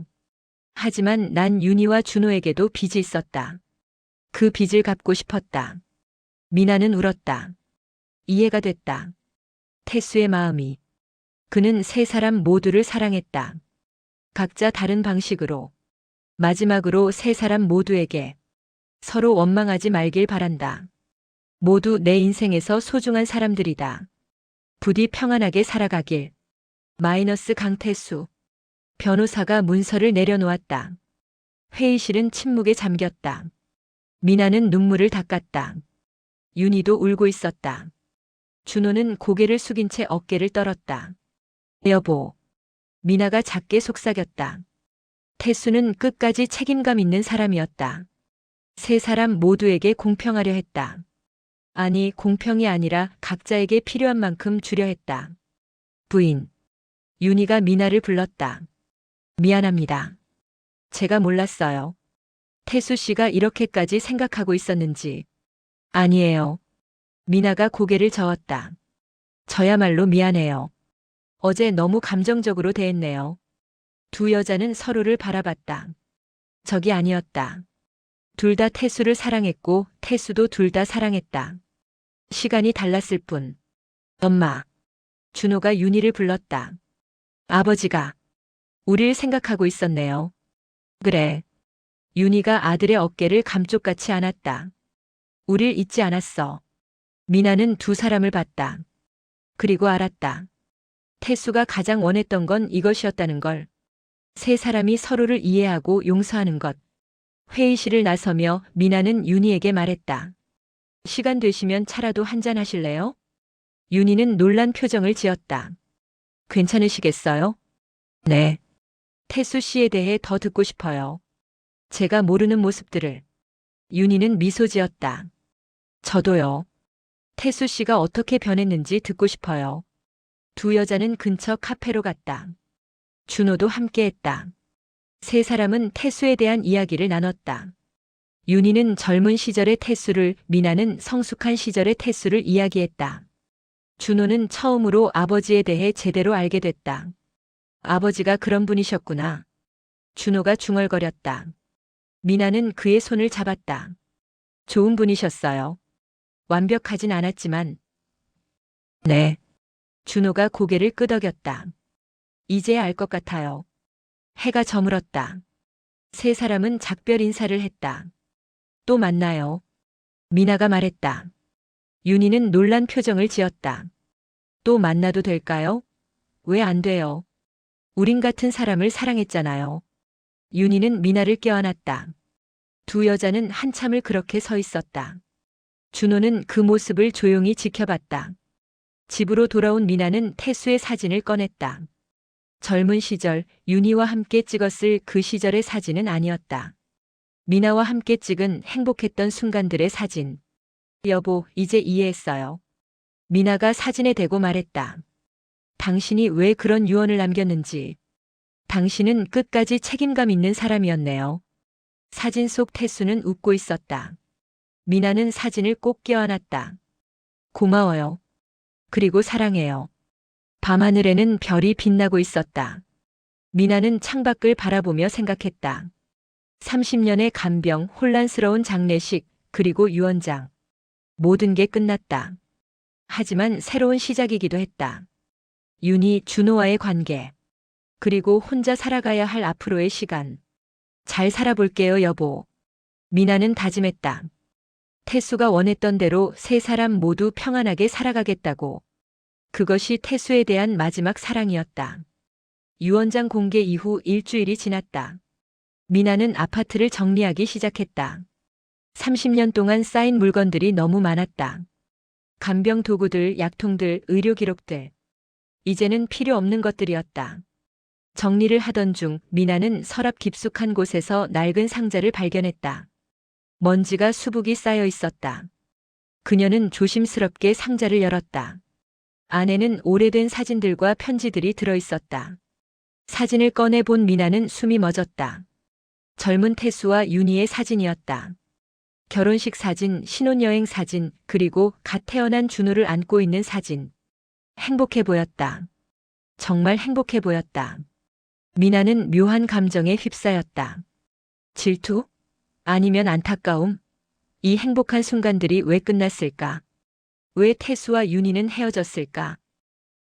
하지만 난 윤희와 준호에게도 빚이 있었다. 그 빚을 갚고 싶었다. 미나는 울었다. 이해가 됐다. 태수의 마음이. 그는 세 사람 모두를 사랑했다. 각자 다른 방식으로. 마지막으로 세 사람 모두에게 서로 원망하지 말길 바란다. 모두 내 인생에서 소중한 사람들이다. 부디 평안하게 살아가길. 마이너스 강태수. 변호사가 문서를 내려놓았다. 회의실은 침묵에 잠겼다. 미나는 눈물을 닦았다. 윤희도 울고 있었다. 준호는 고개를 숙인 채 어깨를 떨었다. 여보. 미나가 작게 속삭였다. 태수는 끝까지 책임감 있는 사람이었다. 세 사람 모두에게 공평하려 했다. 아니, 공평이 아니라 각자에게 필요한 만큼 주려 했다. 부인. 윤희가 미나를 불렀다. 미안합니다. 제가 몰랐어요. 태수 씨가 이렇게까지 생각하고 있었는지. 아니에요. 미나가 고개를 저었다. 저야말로 미안해요. 어제 너무 감정적으로 대했네요. 두 여자는 서로를 바라봤다. 적이 아니었다. 둘 다 태수를 사랑했고 태수도 둘 다 사랑했다. 시간이 달랐을 뿐. 엄마. 준호가 윤희를 불렀다. 아버지가 우릴 생각하고 있었네요. 그래. 윤희가 아들의 어깨를 감쪽같이 안았다. 우릴 잊지 않았어. 미나는 두 사람을 봤다. 그리고 알았다. 태수가 가장 원했던 건 이것이었다는 걸. 세 사람이 서로를 이해하고 용서하는 것. 회의실을 나서며 미나는 윤희에게 말했다. 시간 되시면 차라도 한잔 하실래요? 윤희는 놀란 표정을 지었다. 괜찮으시겠어요? 네. 태수 씨에 대해 더 듣고 싶어요. 제가 모르는 모습들을. 윤희는 미소 지었다. 저도요. 태수 씨가 어떻게 변했는지 듣고 싶어요. 두 여자는 근처 카페로 갔다. 준호도 함께했다. 세 사람은 태수에 대한 이야기를 나눴다. 윤희는 젊은 시절의 태수를, 미나는 성숙한 시절의 태수를 이야기했다. 준호는 처음으로 아버지에 대해 제대로 알게 됐다. 아버지가 그런 분이셨구나. 준호가 중얼거렸다. 미나는 그의 손을 잡았다. 좋은 분이셨어요. 완벽하진 않았지만. 네. 준호가 고개를 끄덕였다. 이제 알 것 같아요. 해가 저물었다. 세 사람은 작별 인사를 했다. 또 만나요. 미나가 말했다. 윤희는 놀란 표정을 지었다. 또 만나도 될까요? 왜 안 돼요? 우린 같은 사람을 사랑했잖아요. 윤희는 미나를 껴안았다. 두 여자는 한참을 그렇게 서 있었다. 준호는 그 모습을 조용히 지켜봤다. 집으로 돌아온 미나는 태수의 사진을 꺼냈다. 젊은 시절 윤희와 함께 찍었을 그 시절의 사진은 아니었다. 미나와 함께 찍은 행복했던 순간들의 사진. 여보, 이제 이해했어요. 미나가 사진에 대고 말했다. 당신이 왜 그런 유언을 남겼는지. 당신은 끝까지 책임감 있는 사람이었네요. 사진 속 태수는 웃고 있었다. 미나는 사진을 꼭 껴안았다. 고마워요. 그리고 사랑해요. 밤하늘에는 별이 빛나고 있었다. 미나는 창밖을 바라보며 생각했다. 30년의 간병, 혼란스러운 장례식, 그리고 유언장. 모든 게 끝났다. 하지만 새로운 시작이기도 했다. 윤희, 준호와의 관계. 그리고 혼자 살아가야 할 앞으로의 시간. 잘 살아볼게요, 여보. 미나는 다짐했다. 태수가 원했던 대로 세 사람 모두 평안하게 살아가겠다고. 그것이 태수에 대한 마지막 사랑이었다. 유언장 공개 이후 일주일이 지났다. 미나는 아파트를 정리하기 시작했다. 30년 동안 쌓인 물건들이 너무 많았다. 간병 도구들, 약통들, 의료 기록들. 이제는 필요 없는 것들이었다. 정리를 하던 중 미나는 서랍 깊숙한 곳에서 낡은 상자를 발견했다. 먼지가 수북이 쌓여 있었다. 그녀는 조심스럽게 상자를 열었다. 안에는 오래된 사진들과 편지들이 들어 있었다. 사진을 꺼내 본 미나는 숨이 멎었다. 젊은 태수와 윤희의 사진이었다. 결혼식 사진, 신혼여행 사진, 그리고 갓 태어난 준호를 안고 있는 사진. 행복해 보였다. 정말 행복해 보였다. 미나는 묘한 감정에 휩싸였다. 질투? 아니면 안타까움? 이 행복한 순간들이 왜 끝났을까? 왜 태수와 윤희는 헤어졌을까?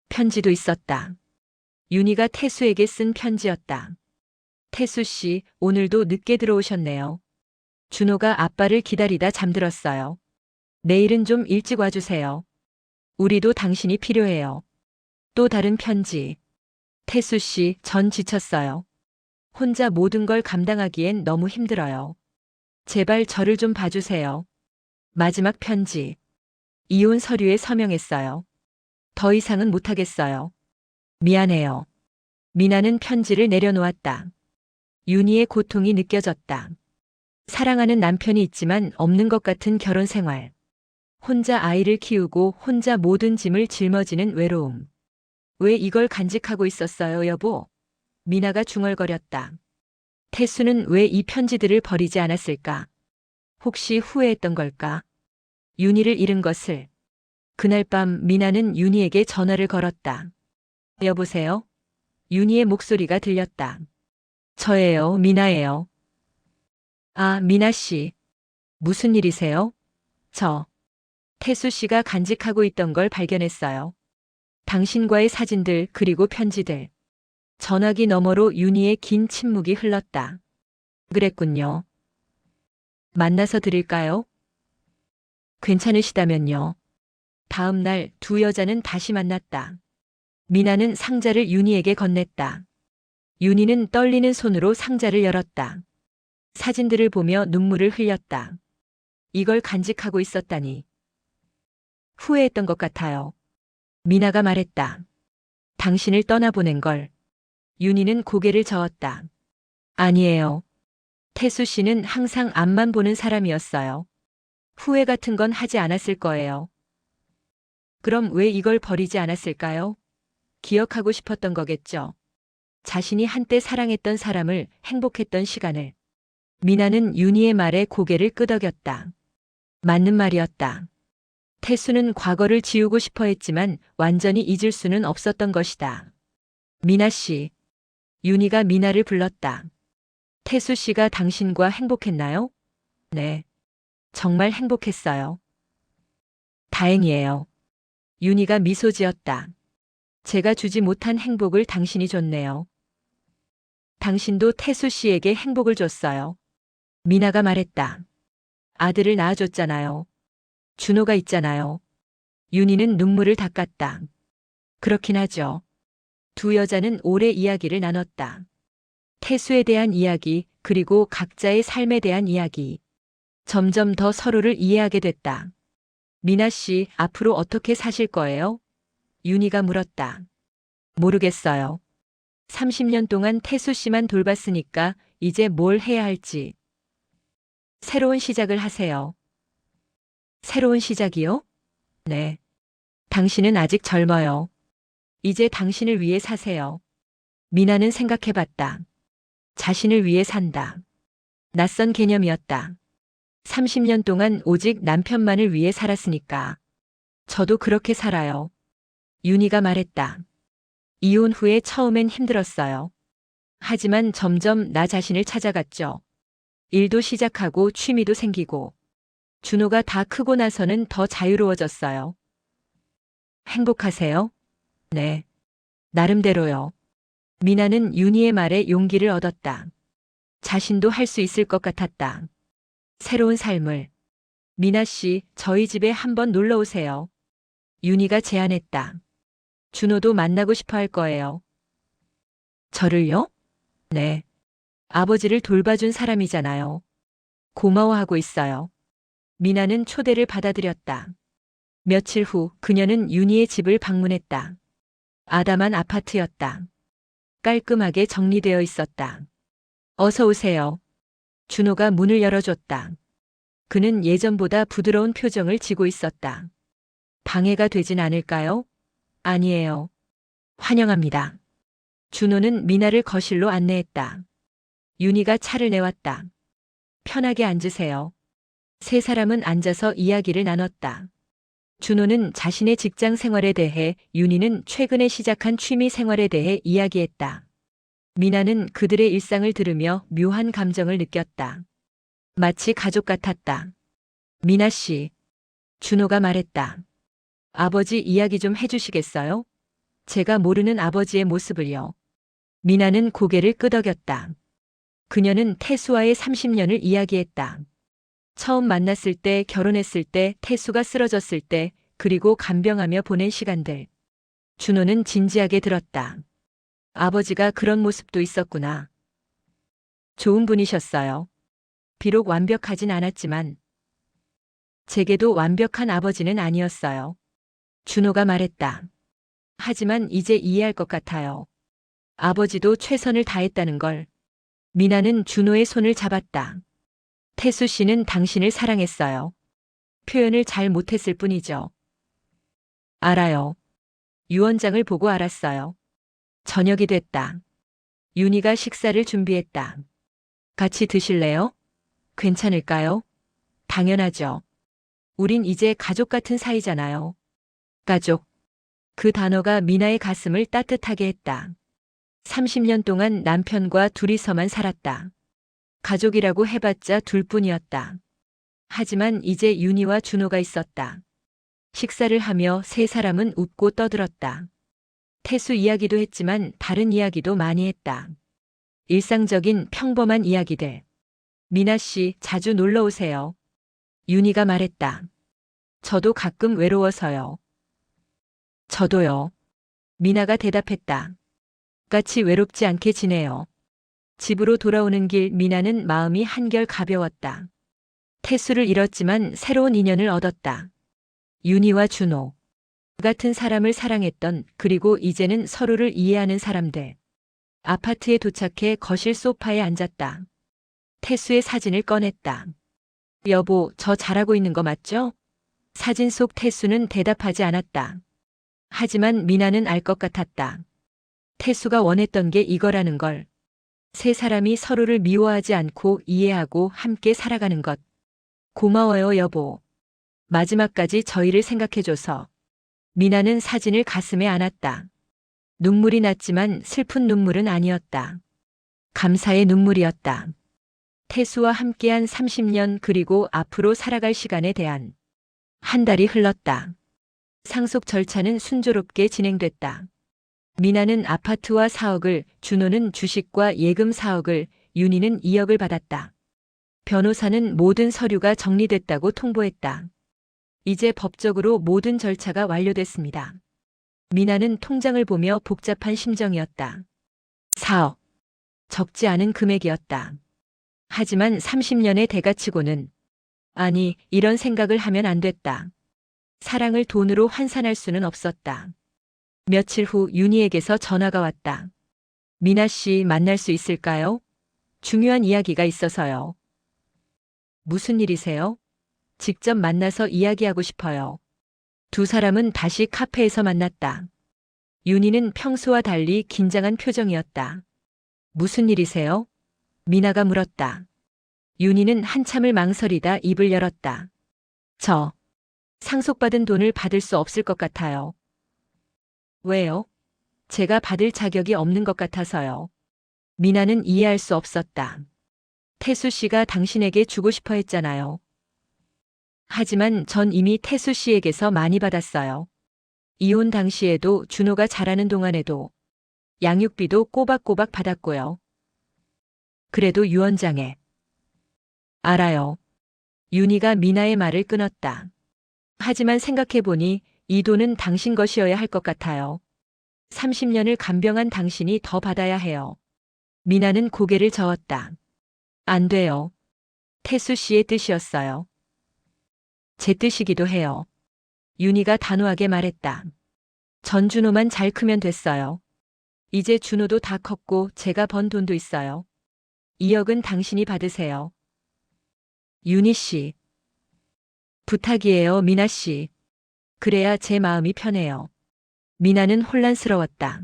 편지도 있었다. 윤희가 태수에게 쓴 편지였다. 태수 씨, 오늘도 늦게 들어오셨네요. 준호가 아빠를 기다리다 잠들었어요. 내일은 좀 일찍 와주세요. 우리도 당신이 필요해요. 또 다른 편지. 태수 씨, 전 지쳤어요. 혼자 모든 걸 감당하기엔 너무 힘들어요. 제발 저를 좀 봐주세요. 마지막 편지. 이혼 서류에 서명했어요. 더 이상은 못하겠어요. 미안해요. 미나는 편지를 내려놓았다. 윤희의 고통이 느껴졌다. 사랑하는 남편이 있지만 없는 것 같은 결혼 생활. 혼자 아이를 키우고 혼자 모든 짐을 짊어지는 외로움. 왜 이걸 간직하고 있었어요, 여보? 미나가 중얼거렸다. 태수는 왜 이 편지들을 버리지 않았을까? 혹시 후회했던 걸까? 윤희를 잃은 것을. 그날 밤 미나는 윤희에게 전화를 걸었다. 여보세요? 윤희의 목소리가 들렸다. 저예요, 미나예요. 아, 미나 씨. 무슨 일이세요? 태수 씨가 간직하고 있던 걸 발견했어요. 당신과의 사진들 그리고 편지들. 전화기 너머로 윤희의 긴 침묵이 흘렀다. 그랬군요. 만나서 드릴까요? 괜찮으시다면요. 다음 날 두 여자는 다시 만났다. 미나는 상자를 윤희에게 건넸다. 윤희는 떨리는 손으로 상자를 열었다. 사진들을 보며 눈물을 흘렸다. 이걸 간직하고 있었다니. 후회했던 것 같아요. 미나가 말했다. 당신을 떠나보낸 걸. 윤희는 고개를 저었다. 아니에요. 태수 씨는 항상 앞만 보는 사람이었어요. 후회 같은 건 하지 않았을 거예요. 그럼 왜 이걸 버리지 않았을까요? 기억하고 싶었던 거겠죠. 자신이 한때 사랑했던 사람을, 행복했던 시간을. 미나는 윤희의 말에 고개를 끄덕였다. 맞는 말이었다. 태수는 과거를 지우고 싶어 했지만 완전히 잊을 수는 없었던 것이다. 미나 씨. 윤희가 미나를 불렀다. 태수 씨가 당신과 행복했나요? 네. 정말 행복했어요. 다행이에요. 윤희가 미소 지었다. 제가 주지 못한 행복을 당신이 줬네요. 당신도 태수 씨에게 행복을 줬어요. 미나가 말했다. 아들을 낳아줬잖아요. 준호가 있잖아요. 윤희는 눈물을 닦았다. 그렇긴 하죠. 두 여자는 오래 이야기를 나눴다. 태수에 대한 이야기, 그리고 각자의 삶에 대한 이야기. 점점 더 서로를 이해하게 됐다. 미나 씨, 앞으로 어떻게 사실 거예요? 윤희가 물었다. 모르겠어요. 30년 동안 태수 씨만 돌봤으니까 이제 뭘 해야 할지. 새로운 시작을 하세요. 새로운 시작이요? 네. 당신은 아직 젊어요. 이제 당신을 위해 사세요. 미나는 생각해봤다. 자신을 위해 산다. 낯선 개념이었다. 30년 동안 오직 남편만을 위해 살았으니까. 저도 그렇게 살아요. 윤희가 말했다. 이혼 후에 처음엔 힘들었어요. 하지만 점점 나 자신을 찾아갔죠. 일도 시작하고 취미도 생기고. 준호가 다 크고 나서는 더 자유로워졌어요. 행복하세요? 네. 나름대로요. 미나는 윤희의 말에 용기를 얻었다. 자신도 할 수 있을 것 같았다. 새로운 삶을. 미나 씨, 저희 집에 한번 놀러 오세요. 윤희가 제안했다. 준호도 만나고 싶어 할 거예요. 저를요? 네. 아버지를 돌봐준 사람이잖아요. 고마워하고 있어요. 미나는 초대를 받아들였다. 며칠 후 그녀는 윤희의 집을 방문했다. 아담한 아파트였다. 깔끔하게 정리되어 있었다. 어서 오세요. 준호가 문을 열어줬다. 그는 예전보다 부드러운 표정을 지고 있었다. 방해가 되진 않을까요? 아니에요. 환영합니다. 준호는 미나를 거실로 안내했다. 윤희가 차를 내왔다. 편하게 앉으세요. 세 사람은 앉아서 이야기를 나눴다. 준호는 자신의 직장 생활에 대해, 윤희는 최근에 시작한 취미 생활에 대해 이야기했다. 미나는 그들의 일상을 들으며 묘한 감정을 느꼈다. 마치 가족 같았다. 미나 씨. 준호가 말했다. 아버지 이야기 좀 해주시겠어요? 제가 모르는 아버지의 모습을요. 미나는 고개를 끄덕였다. 그녀는 태수와의 30년을 이야기했다. 처음 만났을 때, 결혼했을 때, 태수가 쓰러졌을 때, 그리고 간병하며 보낸 시간들. 준호는 진지하게 들었다. 아버지가 그런 모습도 있었구나. 좋은 분이셨어요. 비록 완벽하진 않았지만. 제게도 완벽한 아버지는 아니었어요. 준호가 말했다. 하지만 이제 이해할 것 같아요. 아버지도 최선을 다했다는 걸. 미나는 준호의 손을 잡았다. 태수 씨는 당신을 사랑했어요. 표현을 잘 못했을 뿐이죠. 알아요. 유언장을 보고 알았어요. 저녁이 됐다. 윤희가 식사를 준비했다. 같이 드실래요? 괜찮을까요? 당연하죠. 우린 이제 가족 같은 사이잖아요. 가족. 그 단어가 미나의 가슴을 따뜻하게 했다. 30년 동안 남편과 둘이서만 살았다. 가족이라고 해봤자 둘뿐이었다. 하지만 이제 윤희와 준호가 있었다. 식사를 하며 세 사람은 웃고 떠들었다. 태수 이야기도 했지만 다른 이야기도 많이 했다. 일상적인 평범한 이야기들. 미나 씨, 자주 놀러 오세요. 윤희가 말했다. 저도 가끔 외로워서요. 저도요. 미나가 대답했다. 같이 외롭지 않게 지내요. 집으로 돌아오는 길 미나는 마음이 한결 가벼웠다. 태수를 잃었지만 새로운 인연을 얻었다. 윤희와 준호. 같은 사람을 사랑했던, 그리고 이제는 서로를 이해하는 사람들. 아파트에 도착해 거실 소파에 앉았다. 태수의 사진을 꺼냈다. 여보, 저 잘하고 있는 거 맞죠? 사진 속 태수는 대답하지 않았다. 하지만 미나는 알 것 같았다. 태수가 원했던 게 이거라는 걸. 세 사람이 서로를 미워하지 않고 이해하고 함께 살아가는 것. 고마워요, 여보. 마지막까지 저희를 생각해줘서. 미나는 사진을 가슴에 안았다. 눈물이 났지만 슬픈 눈물은 아니었다. 감사의 눈물이었다. 태수와 함께한 30년 그리고 앞으로 살아갈 시간에 대한 한 달이 흘렀다. 상속 절차는 순조롭게 진행됐다. 미나는 아파트와 4억을, 준호는 주식과 예금 4억을, 윤희는 2억을 받았다. 변호사는 모든 서류가 정리됐다고 통보했다. 이제 법적으로 모든 절차가 완료됐습니다. 미나는 통장을 보며 복잡한 심정이었다. 4억. 적지 않은 금액이었다. 하지만 30년의 대가치고는 아니, 이런 생각을 하면 안 됐다. 사랑을 돈으로 환산할 수는 없었다. 며칠 후 윤희에게서 전화가 왔다. 미나 씨 만날 수 있을까요? 중요한 이야기가 있어서요. 무슨 일이세요? 직접 만나서 이야기하고 싶어요. 두 사람은 다시 카페에서 만났다. 윤희는 평소와 달리 긴장한 표정이었다. 무슨 일이세요? 미나가 물었다. 윤희는 한참을 망설이다 입을 열었다. 저, 상속받은 돈을 받을 수 없을 것 같아요. 왜요? 제가 받을 자격이 없는 것 같아서요. 미나는 이해할 수 없었다. 태수 씨가 당신에게 주고 싶어 했잖아요. 하지만 전 이미 태수 씨에게서 많이 받았어요. 이혼 당시에도 준호가 자라는 동안에도 양육비도 꼬박꼬박 받았고요. 그래도 유언장에. 알아요. 윤희가 미나의 말을 끊었다. 하지만 생각해보니 이 돈은 당신 것이어야 할 것 같아요. 30년을 간병한 당신이 더 받아야 해요. 미나는 고개를 저었다. 안 돼요. 태수 씨의 뜻이었어요. 제 뜻이기도 해요. 윤희가 단호하게 말했다. 전준호만 잘 크면 됐어요. 이제 준호도 다 컸고 제가 번 돈도 있어요. 2억은 당신이 받으세요. 윤희 씨. 부탁이에요, 미나 씨. 그래야 제 마음이 편해요. 미나는 혼란스러웠다.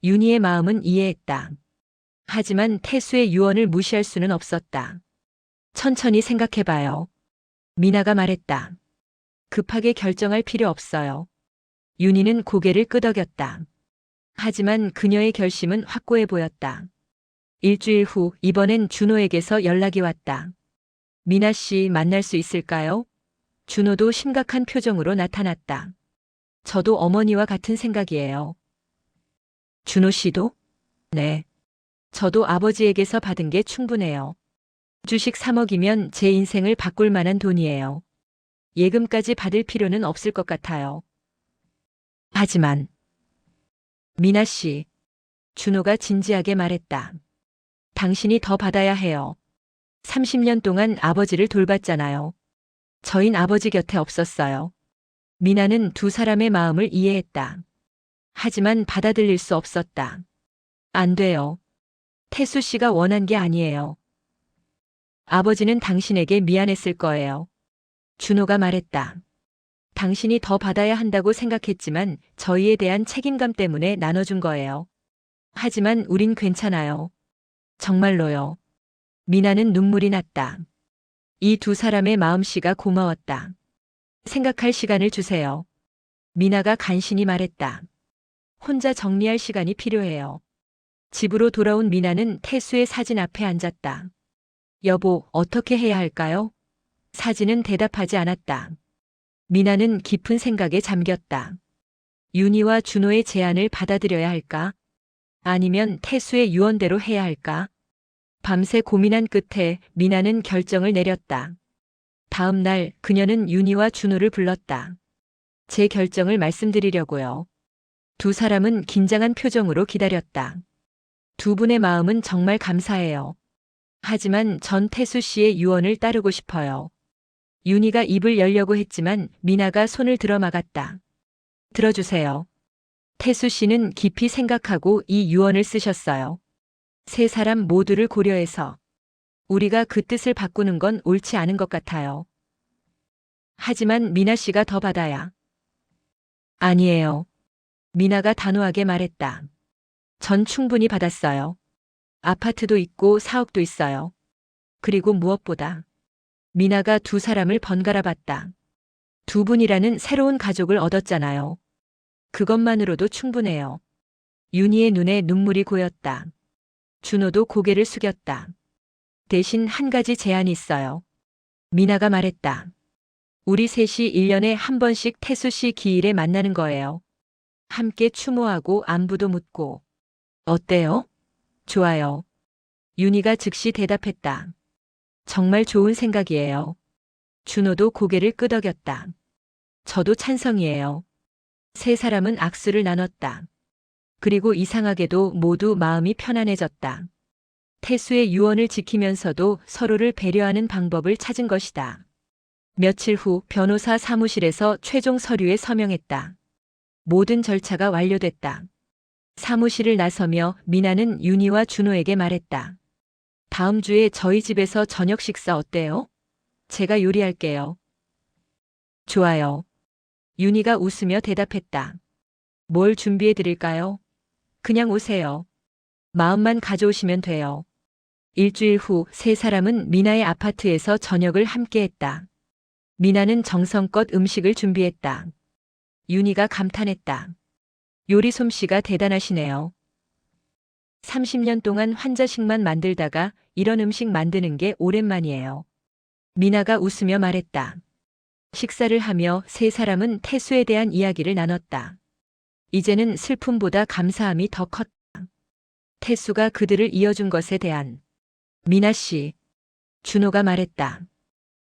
윤희의 마음은 이해했다. 하지만 태수의 유언을 무시할 수는 없었다. 천천히 생각해봐요. 미나가 말했다. 급하게 결정할 필요 없어요. 윤희는 고개를 끄덕였다. 하지만 그녀의 결심은 확고해 보였다. 일주일 후 이번엔 준호에게서 연락이 왔다. 미나 씨 만날 수 있을까요? 준호도 심각한 표정으로 나타났다. 저도 어머니와 같은 생각이에요. 준호 씨도? 네. 저도 아버지에게서 받은 게 충분해요. 주식 3억이면 제 인생을 바꿀 만한 돈이에요. 예금까지 받을 필요는 없을 것 같아요. 하지만 미나 씨, 준호가 진지하게 말했다. 당신이 더 받아야 해요. 30년 동안 아버지를 돌봤잖아요. 저흰 아버지 곁에 없었어요. 미나는 두 사람의 마음을 이해했다. 하지만 받아들일 수 없었다. 안 돼요. 태수 씨가 원한 게 아니에요. 아버지는 당신에게 미안했을 거예요. 준호가 말했다. 당신이 더 받아야 한다고 생각했지만 저희에 대한 책임감 때문에 나눠준 거예요. 하지만 우린 괜찮아요. 정말로요. 미나는 눈물이 났다. 이 두 사람의 마음씨가 고마웠다. 생각할 시간을 주세요. 미나가 간신히 말했다. 혼자 정리할 시간이 필요해요. 집으로 돌아온 미나는 태수의 사진 앞에 앉았다. 여보, 어떻게 해야 할까요? 사진은 대답하지 않았다. 미나는 깊은 생각에 잠겼다. 윤희와 준호의 제안을 받아들여야 할까? 아니면 태수의 유언대로 해야 할까? 밤새 고민한 끝에 미나는 결정을 내렸다. 다음 날 그녀는 윤희와 준호를 불렀다. 제 결정을 말씀드리려고요. 두 사람은 긴장한 표정으로 기다렸다. 두 분의 마음은 정말 감사해요. 하지만 전 태수 씨의 유언을 따르고 싶어요. 윤희가 입을 열려고 했지만 미나가 손을 들어 막았다. 들어주세요. 태수 씨는 깊이 생각하고 이 유언을 쓰셨어요. 세 사람 모두를 고려해서 우리가 그 뜻을 바꾸는 건 옳지 않은 것 같아요. 하지만 미나 씨가 더 받아야. 아니에요. 미나가 단호하게 말했다. 전 충분히 받았어요. 아파트도 있고 사업도 있어요. 그리고 무엇보다 미나가 두 사람을 번갈아 봤다. 두 분이라는 새로운 가족을 얻었잖아요. 그것만으로도 충분해요. 윤희의 눈에 눈물이 고였다. 준호도 고개를 숙였다. 대신 한 가지 제안이 있어요. 미나가 말했다. 우리 셋이 1년에 한 번씩 태수 씨 기일에 만나는 거예요. 함께 추모하고 안부도 묻고. 어때요? 좋아요. 윤희가 즉시 대답했다. 정말 좋은 생각이에요. 준호도 고개를 끄덕였다. 저도 찬성이에요. 세 사람은 악수를 나눴다. 그리고 이상하게도 모두 마음이 편안해졌다. 태수의 유언을 지키면서도 서로를 배려하는 방법을 찾은 것이다. 며칠 후 변호사 사무실에서 최종 서류에 서명했다. 모든 절차가 완료됐다. 사무실을 나서며 미나는 윤희와 준호에게 말했다. 다음 주에 저희 집에서 저녁 식사 어때요? 제가 요리할게요. 좋아요. 윤희가 웃으며 대답했다. 뭘 준비해 드릴까요? 그냥 오세요. 마음만 가져오시면 돼요. 일주일 후 세 사람은 미나의 아파트에서 저녁을 함께 했다. 미나는 정성껏 음식을 준비했다. 윤희가 감탄했다. 요리 솜씨가 대단하시네요. 30년 동안 환자식만 만들다가 이런 음식 만드는 게 오랜만이에요. 미나가 웃으며 말했다. 식사를 하며 세 사람은 태수에 대한 이야기를 나눴다. 이제는 슬픔보다 감사함이 더 컸다. 태수가 그들을 이어준 것에 대한. 미나 씨. 준호가 말했다.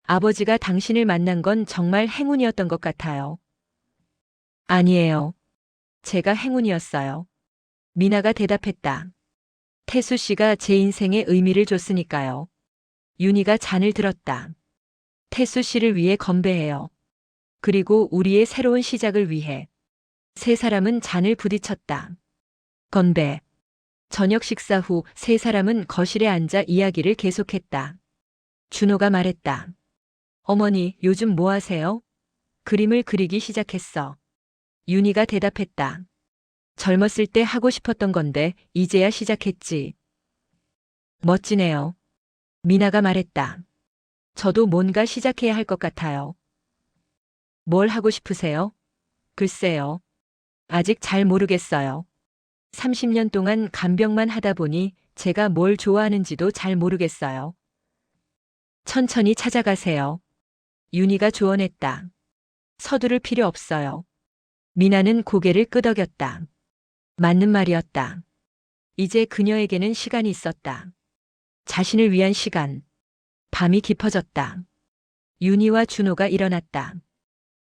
아버지가 당신을 만난 건 정말 행운이었던 것 같아요. 아니에요. 제가 행운이었어요. 미나가 대답했다. 태수 씨가 제 인생에 의미를 줬으니까요. 윤희가 잔을 들었다. 태수 씨를 위해 건배해요. 그리고 우리의 새로운 시작을 위해. 세 사람은 잔을 부딪혔다. 건배. 저녁 식사 후 세 사람은 거실에 앉아 이야기를 계속했다. 준호가 말했다. 어머니, 요즘 뭐 하세요? 그림을 그리기 시작했어. 윤희가 대답했다. 젊었을 때 하고 싶었던 건데 이제야 시작했지. 멋지네요. 미나가 말했다. 저도 뭔가 시작해야 할 것 같아요. 뭘 하고 싶으세요? 글쎄요. 아직 잘 모르겠어요. 30년 동안 간병만 하다 보니 제가 뭘 좋아하는지도 잘 모르겠어요. 천천히 찾아가세요. 윤희가 조언했다. 서두를 필요 없어요. 미나는 고개를 끄덕였다. 맞는 말이었다. 이제 그녀에게는 시간이 있었다. 자신을 위한 시간. 밤이 깊어졌다. 윤희와 준호가 일어났다.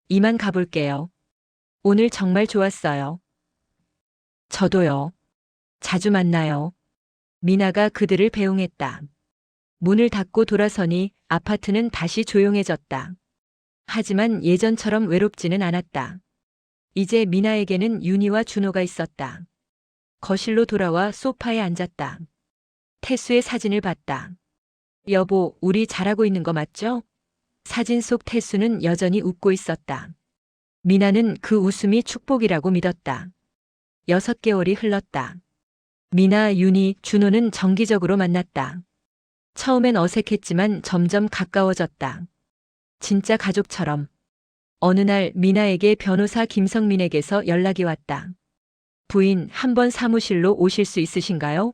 이만 가볼게요. 오늘 정말 좋았어요. 저도요. 자주 만나요. 미나가 그들을 배웅했다. 문을 닫고 돌아서니 아파트는 다시 조용해졌다. 하지만 예전처럼 외롭지는 않았다. 이제 미나에게는 윤희와 준호가 있었다. 거실로 돌아와 소파에 앉았다. 태수의 사진을 봤다. 여보, 우리 잘하고 있는 거 맞죠? 사진 속 태수는 여전히 웃고 있었다. 미나는 그 웃음이 축복이라고 믿었다. 6개월이 흘렀다. 미나, 윤희, 준호는 정기적으로 만났다. 처음엔 어색했지만 점점 가까워졌다. 진짜 가족처럼. 어느 날 미나에게 변호사 김성민에게서 연락이 왔다. 부인, 한번 사무실로 오실 수 있으신가요?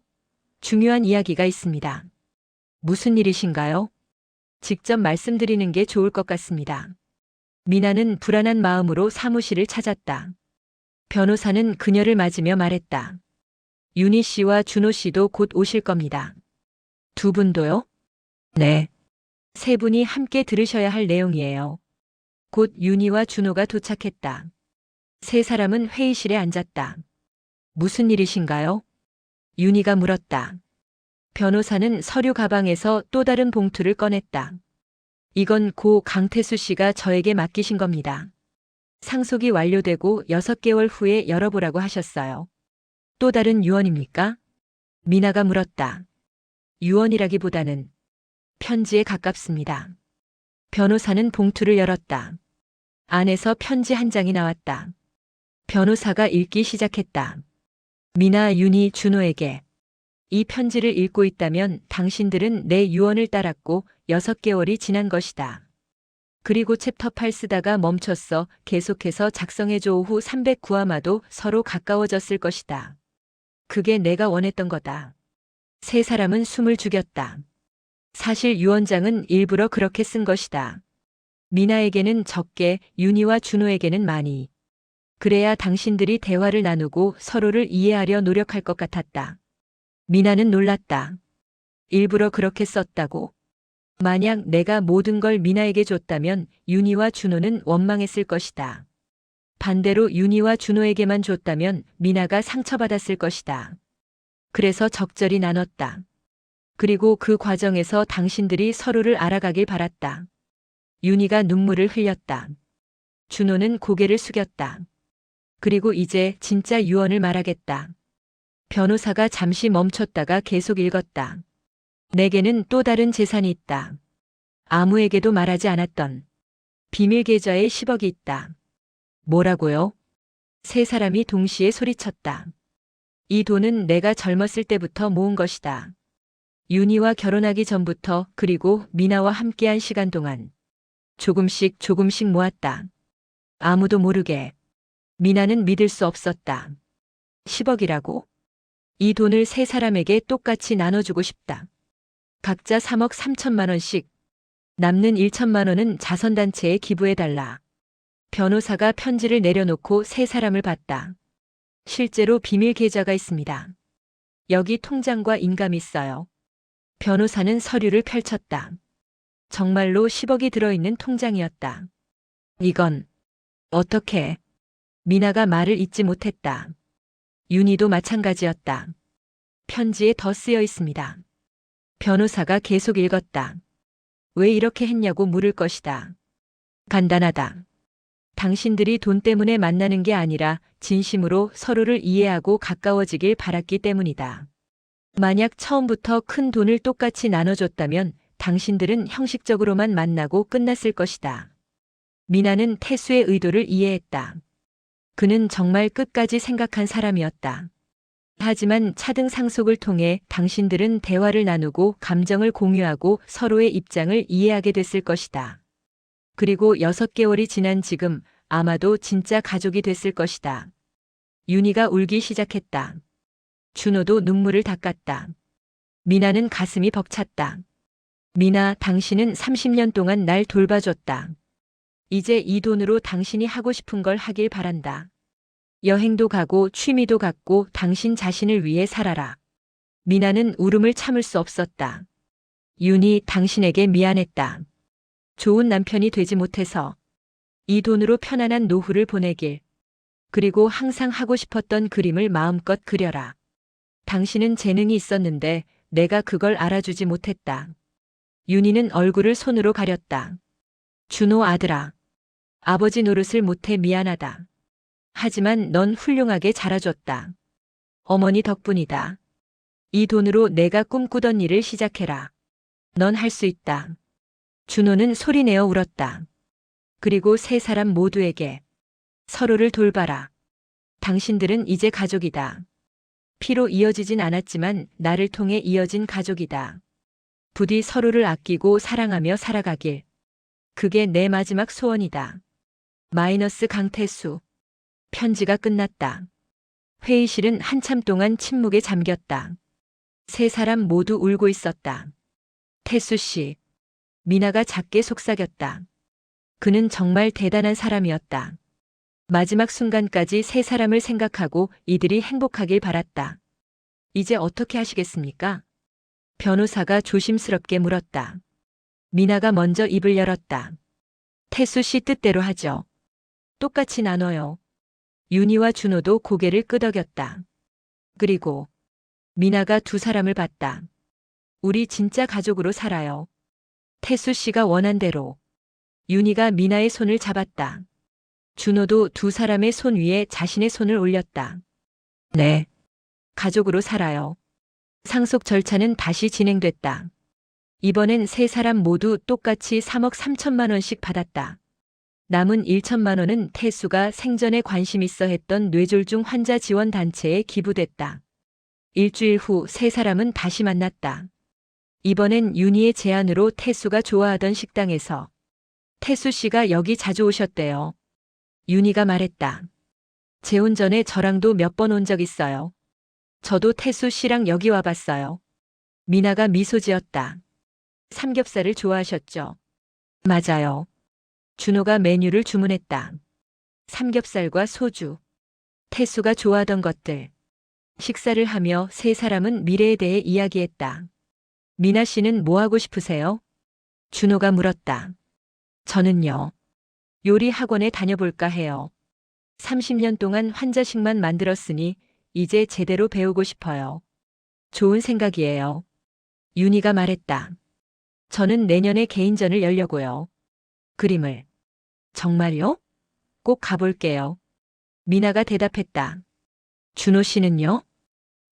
중요한 이야기가 있습니다. 무슨 일이신가요? 직접 말씀드리는 게 좋을 것 같습니다. 미나는 불안한 마음으로 사무실을 찾았다. 변호사는 그녀를 맞으며 말했다. 윤희 씨와 준호 씨도 곧 오실 겁니다. 두 분도요? 네. 세 분이 함께 들으셔야 할 내용이에요. 곧 윤희와 준호가 도착했다. 세 사람은 회의실에 앉았다. 무슨 일이신가요? 윤희가 물었다. 변호사는 서류 가방에서 또 다른 봉투를 꺼냈다. 이건 고 강태수 씨가 저에게 맡기신 겁니다. 상속이 완료되고 6개월 후에 열어보라고 하셨어요. 또 다른 유언입니까? 미나가 물었다. 유언이라기보다는 편지에 가깝습니다. 변호사는 봉투를 열었다. 안에서 편지 한 장이 나왔다. 변호사가 읽기 시작했다. 미나, 윤희, 준호에게. 이 편지를 읽고 있다면 당신들은 내 유언을 따랐고 6개월이 지난 것이다. 그리고 챕터 8 쓰다가 멈췄어. 계속해서 작성해줘. 오후 309화마도 서로 가까워졌을 것이다. 그게 내가 원했던 거다. 세 사람은 숨을 죽였다. 사실 유언장은 일부러 그렇게 쓴 것이다. 미나에게는 적게, 윤희와 준호에게는 많이. 그래야 당신들이 대화를 나누고 서로를 이해하려 노력할 것 같았다. 미나는 놀랐다. 일부러 그렇게 썼다고? 만약 내가 모든 걸 미나에게 줬다면 윤희와 준호는 원망했을 것이다. 반대로 윤희와 준호에게만 줬다면 미나가 상처받았을 것이다. 그래서 적절히 나눴다. 그리고 그 과정에서 당신들이 서로를 알아가길 바랐다. 윤희가 눈물을 흘렸다. 준호는 고개를 숙였다. 그리고 이제 진짜 유언을 말하겠다. 변호사가 잠시 멈췄다가 계속 읽었다. 내게는 또 다른 재산이 있다. 아무에게도 말하지 않았던 비밀 계좌에 10억이 있다. 뭐라고요? 세 사람이 동시에 소리쳤다. 이 돈은 내가 젊었을 때부터 모은 것이다. 윤희와 결혼하기 전부터, 그리고 미나와 함께한 시간 동안 조금씩 조금씩 모았다. 아무도 모르게. 미나는 믿을 수 없었다. 10억이라고? 이 돈을 세 사람에게 똑같이 나눠주고 싶다. 각자 3억 3천만 원씩. 남는 1천만 원은 자선단체에 기부해달라. 변호사가 편지를 내려놓고 세 사람을 봤다. 실제로 비밀 계좌가 있습니다. 여기 통장과 인감이 있어요. 변호사는 서류를 펼쳤다. 정말로 10억이 들어있는 통장이었다. 이건 어떻게? 미나가 말을 잇지 못했다. 윤희도 마찬가지였다. 편지에 더 쓰여 있습니다. 변호사가 계속 읽었다. 왜 이렇게 했냐고 물을 것이다. 간단하다. 당신들이 돈 때문에 만나는 게 아니라 진심으로 서로를 이해하고 가까워지길 바랐기 때문이다. 만약 처음부터 큰 돈을 똑같이 나눠줬다면 당신들은 형식적으로만 만나고 끝났을 것이다. 미나는 태수의 의도를 이해했다. 그는 정말 끝까지 생각한 사람이었다. 하지만 차등 상속을 통해 당신들은 대화를 나누고 감정을 공유하고 서로의 입장을 이해하게 됐을 것이다. 그리고 6개월이 지난 지금 아마도 진짜 가족이 됐을 것이다. 윤희가 울기 시작했다. 준호도 눈물을 닦았다. 미나는 가슴이 벅찼다. 미나, 당신은 30년 동안 날 돌봐줬다. 이제 이 돈으로 당신이 하고 싶은 걸 하길 바란다. 여행도 가고 취미도 갖고 당신 자신을 위해 살아라. 미나는 울음을 참을 수 없었다. 윤희, 당신에게 미안했다. 좋은 남편이 되지 못해서. 이 돈으로 편안한 노후를 보내길. 그리고 항상 하고 싶었던 그림을 마음껏 그려라. 당신은 재능이 있었는데 내가 그걸 알아주지 못했다. 윤희는 얼굴을 손으로 가렸다. 준호 아들아. 아버지 노릇을 못해 미안하다. 하지만 넌 훌륭하게 자라줬다. 어머니 덕분이다. 이 돈으로 내가 꿈꾸던 일을 시작해라. 넌 할 수 있다. 준호는 소리내어 울었다. 그리고 세 사람 모두에게 서로를 돌봐라. 당신들은 이제 가족이다. 피로 이어지진 않았지만 나를 통해 이어진 가족이다. 부디 서로를 아끼고 사랑하며 살아가길. 그게 내 마지막 소원이다. 마이너스 강태수. 편지가 끝났다. 회의실은 한참 동안 침묵에 잠겼다. 세 사람 모두 울고 있었다. 태수 씨. 미나가 작게 속삭였다. 그는 정말 대단한 사람이었다. 마지막 순간까지 세 사람을 생각하고 이들이 행복하길 바랐다. 이제 어떻게 하시겠습니까? 변호사가 조심스럽게 물었다. 미나가 먼저 입을 열었다. 태수 씨 뜻대로 하죠. 똑같이 나눠요. 윤희와 준호도 고개를 끄덕였다. 그리고 미나가 두 사람을 봤다. 우리 진짜 가족으로 살아요. 태수 씨가 원한 대로. 윤희가 미나의 손을 잡았다. 준호도 두 사람의 손 위에 자신의 손을 올렸다. 네. 가족으로 살아요. 상속 절차는 다시 진행됐다. 이번엔 세 사람 모두 똑같이 3억 3천만 원씩 받았다. 남은 1천만 원은 태수가 생전에 관심 있어 했던 뇌졸중 환자 지원 단체에 기부됐다. 일주일 후 세 사람은 다시 만났다. 이번엔 윤희의 제안으로 태수가 좋아하던 식당에서. 태수 씨가 여기 자주 오셨대요. 윤희가 말했다. 재혼 전에 저랑도 몇 번 온 적 있어요. 저도 태수 씨랑 여기 와봤어요. 미나가 미소 지었다. 삼겹살을 좋아하셨죠? 맞아요. 준호가 메뉴를 주문했다. 삼겹살과 소주. 태수가 좋아하던 것들. 식사를 하며 세 사람은 미래에 대해 이야기했다. 미나 씨는 뭐 하고 싶으세요? 준호가 물었다. 저는요. 요리 학원에 다녀볼까 해요. 30년 동안 환자식만 만들었으니 이제 제대로 배우고 싶어요. 좋은 생각이에요. 윤희가 말했다. 저는 내년에 개인전을 열려고요. 그림을. 정말요? 꼭 가볼게요. 미나가 대답했다. 준호 씨는요?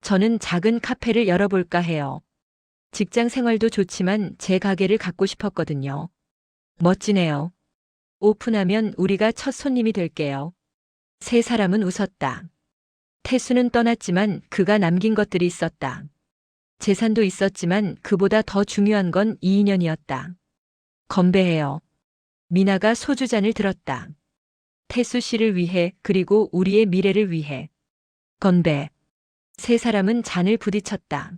저는 작은 카페를 열어볼까 해요. 직장 생활도 좋지만 제 가게를 갖고 싶었거든요. 멋지네요. 오픈하면 우리가 첫 손님이 될게요. 세 사람은 웃었다. 태수는 떠났지만 그가 남긴 것들이 있었다. 재산도 있었지만 그보다 더 중요한 건 이 인연이었다. 건배해요. 미나가 소주잔을 들었다. 태수 씨를 위해 그리고 우리의 미래를 위해. 건배. 세 사람은 잔을 부딪혔다.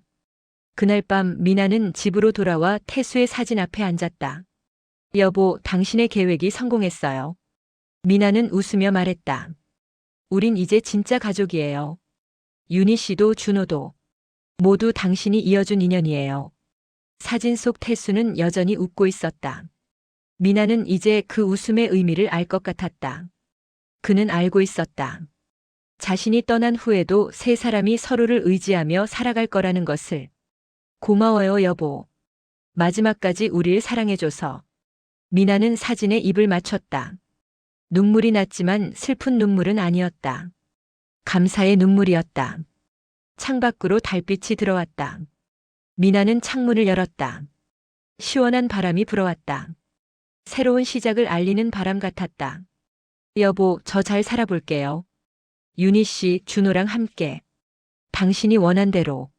그날 밤 미나는 집으로 돌아와 태수의 사진 앞에 앉았다. 여보, 당신의 계획이 성공했어요. 미나는 웃으며 말했다. 우린 이제 진짜 가족이에요. 윤희 씨도 준호도. 모두 당신이 이어준 인연이에요. 사진 속 태수는 여전히 웃고 있었다. 미나는 이제 그 웃음의 의미를 알 것 같았다. 그는 알고 있었다. 자신이 떠난 후에도 세 사람이 서로를 의지하며 살아갈 거라는 것을. 고마워요, 여보. 마지막까지 우릴 사랑해줘서. 미나는 사진에 입을 맞췄다. 눈물이 났지만 슬픈 눈물은 아니었다. 감사의 눈물이었다. 창밖으로 달빛이 들어왔다. 미나는 창문을 열었다. 시원한 바람이 불어왔다. 새로운 시작을 알리는 바람 같았다. 여보, 저 잘 살아볼게요. 윤희 씨, 준호랑 함께. 당신이 원한 대로.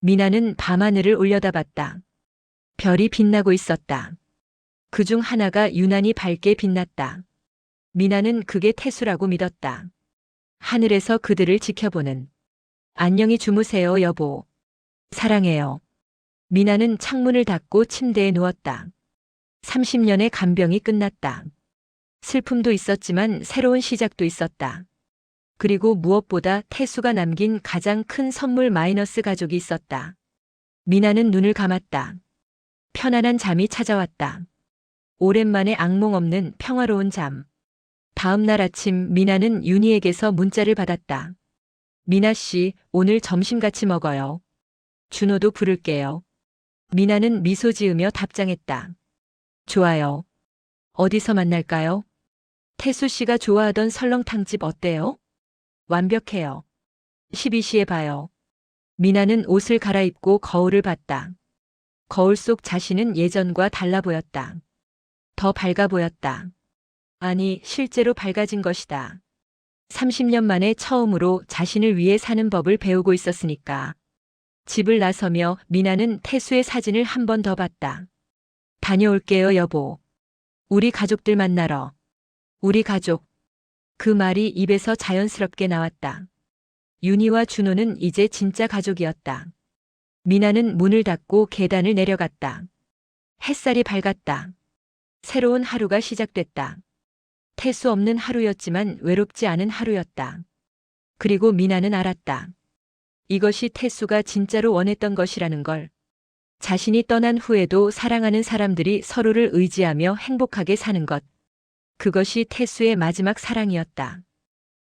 미나는 밤하늘을 올려다봤다. 별이 빛나고 있었다. 그중 하나가 유난히 밝게 빛났다. 미나는 그게 태수라고 믿었다. 하늘에서 그들을 지켜보는. 안녕히 주무세요, 여보. 사랑해요. 미나는 창문을 닫고 침대에 누웠다. 30년의 간병이 끝났다. 슬픔도 있었지만 새로운 시작도 있었다. 그리고 무엇보다 태수가 남긴 가장 큰 선물 마이너스 가족이 있었다. 미나는 눈을 감았다. 편안한 잠이 찾아왔다. 오랜만에 악몽 없는 평화로운 잠. 다음 날 아침 미나는 윤희에게서 문자를 받았다. 미나 씨, 오늘 점심 같이 먹어요. 준호도 부를게요. 미나는 미소 지으며 답장했다. 좋아요. 어디서 만날까요? 태수 씨가 좋아하던 설렁탕집 어때요? 완벽해요. 12시에 봐요. 미나는 옷을 갈아입고 거울을 봤다. 거울 속 자신은 예전과 달라 보였다. 더 밝아 보였다. 아니, 실제로 밝아진 것이다. 30년 만에 처음으로 자신을 위해 사는 법을 배우고 있었으니까. 집을 나서며 미나는 태수의 사진을 한 번 더 봤다. 다녀올게요, 여보. 우리 가족들 만나러. 우리 가족. 그 말이 입에서 자연스럽게 나왔다. 윤희와 준호는 이제 진짜 가족이었다. 미나는 문을 닫고 계단을 내려갔다. 햇살이 밝았다. 새로운 하루가 시작됐다. 태수 없는 하루였지만 외롭지 않은 하루였다. 그리고 미나는 알았다. 이것이 태수가 진짜로 원했던 것이라는 걸. 자신이 떠난 후에도 사랑하는 사람들이 서로를 의지하며 행복하게 사는 것. 그것이 태수의 마지막 사랑이었다.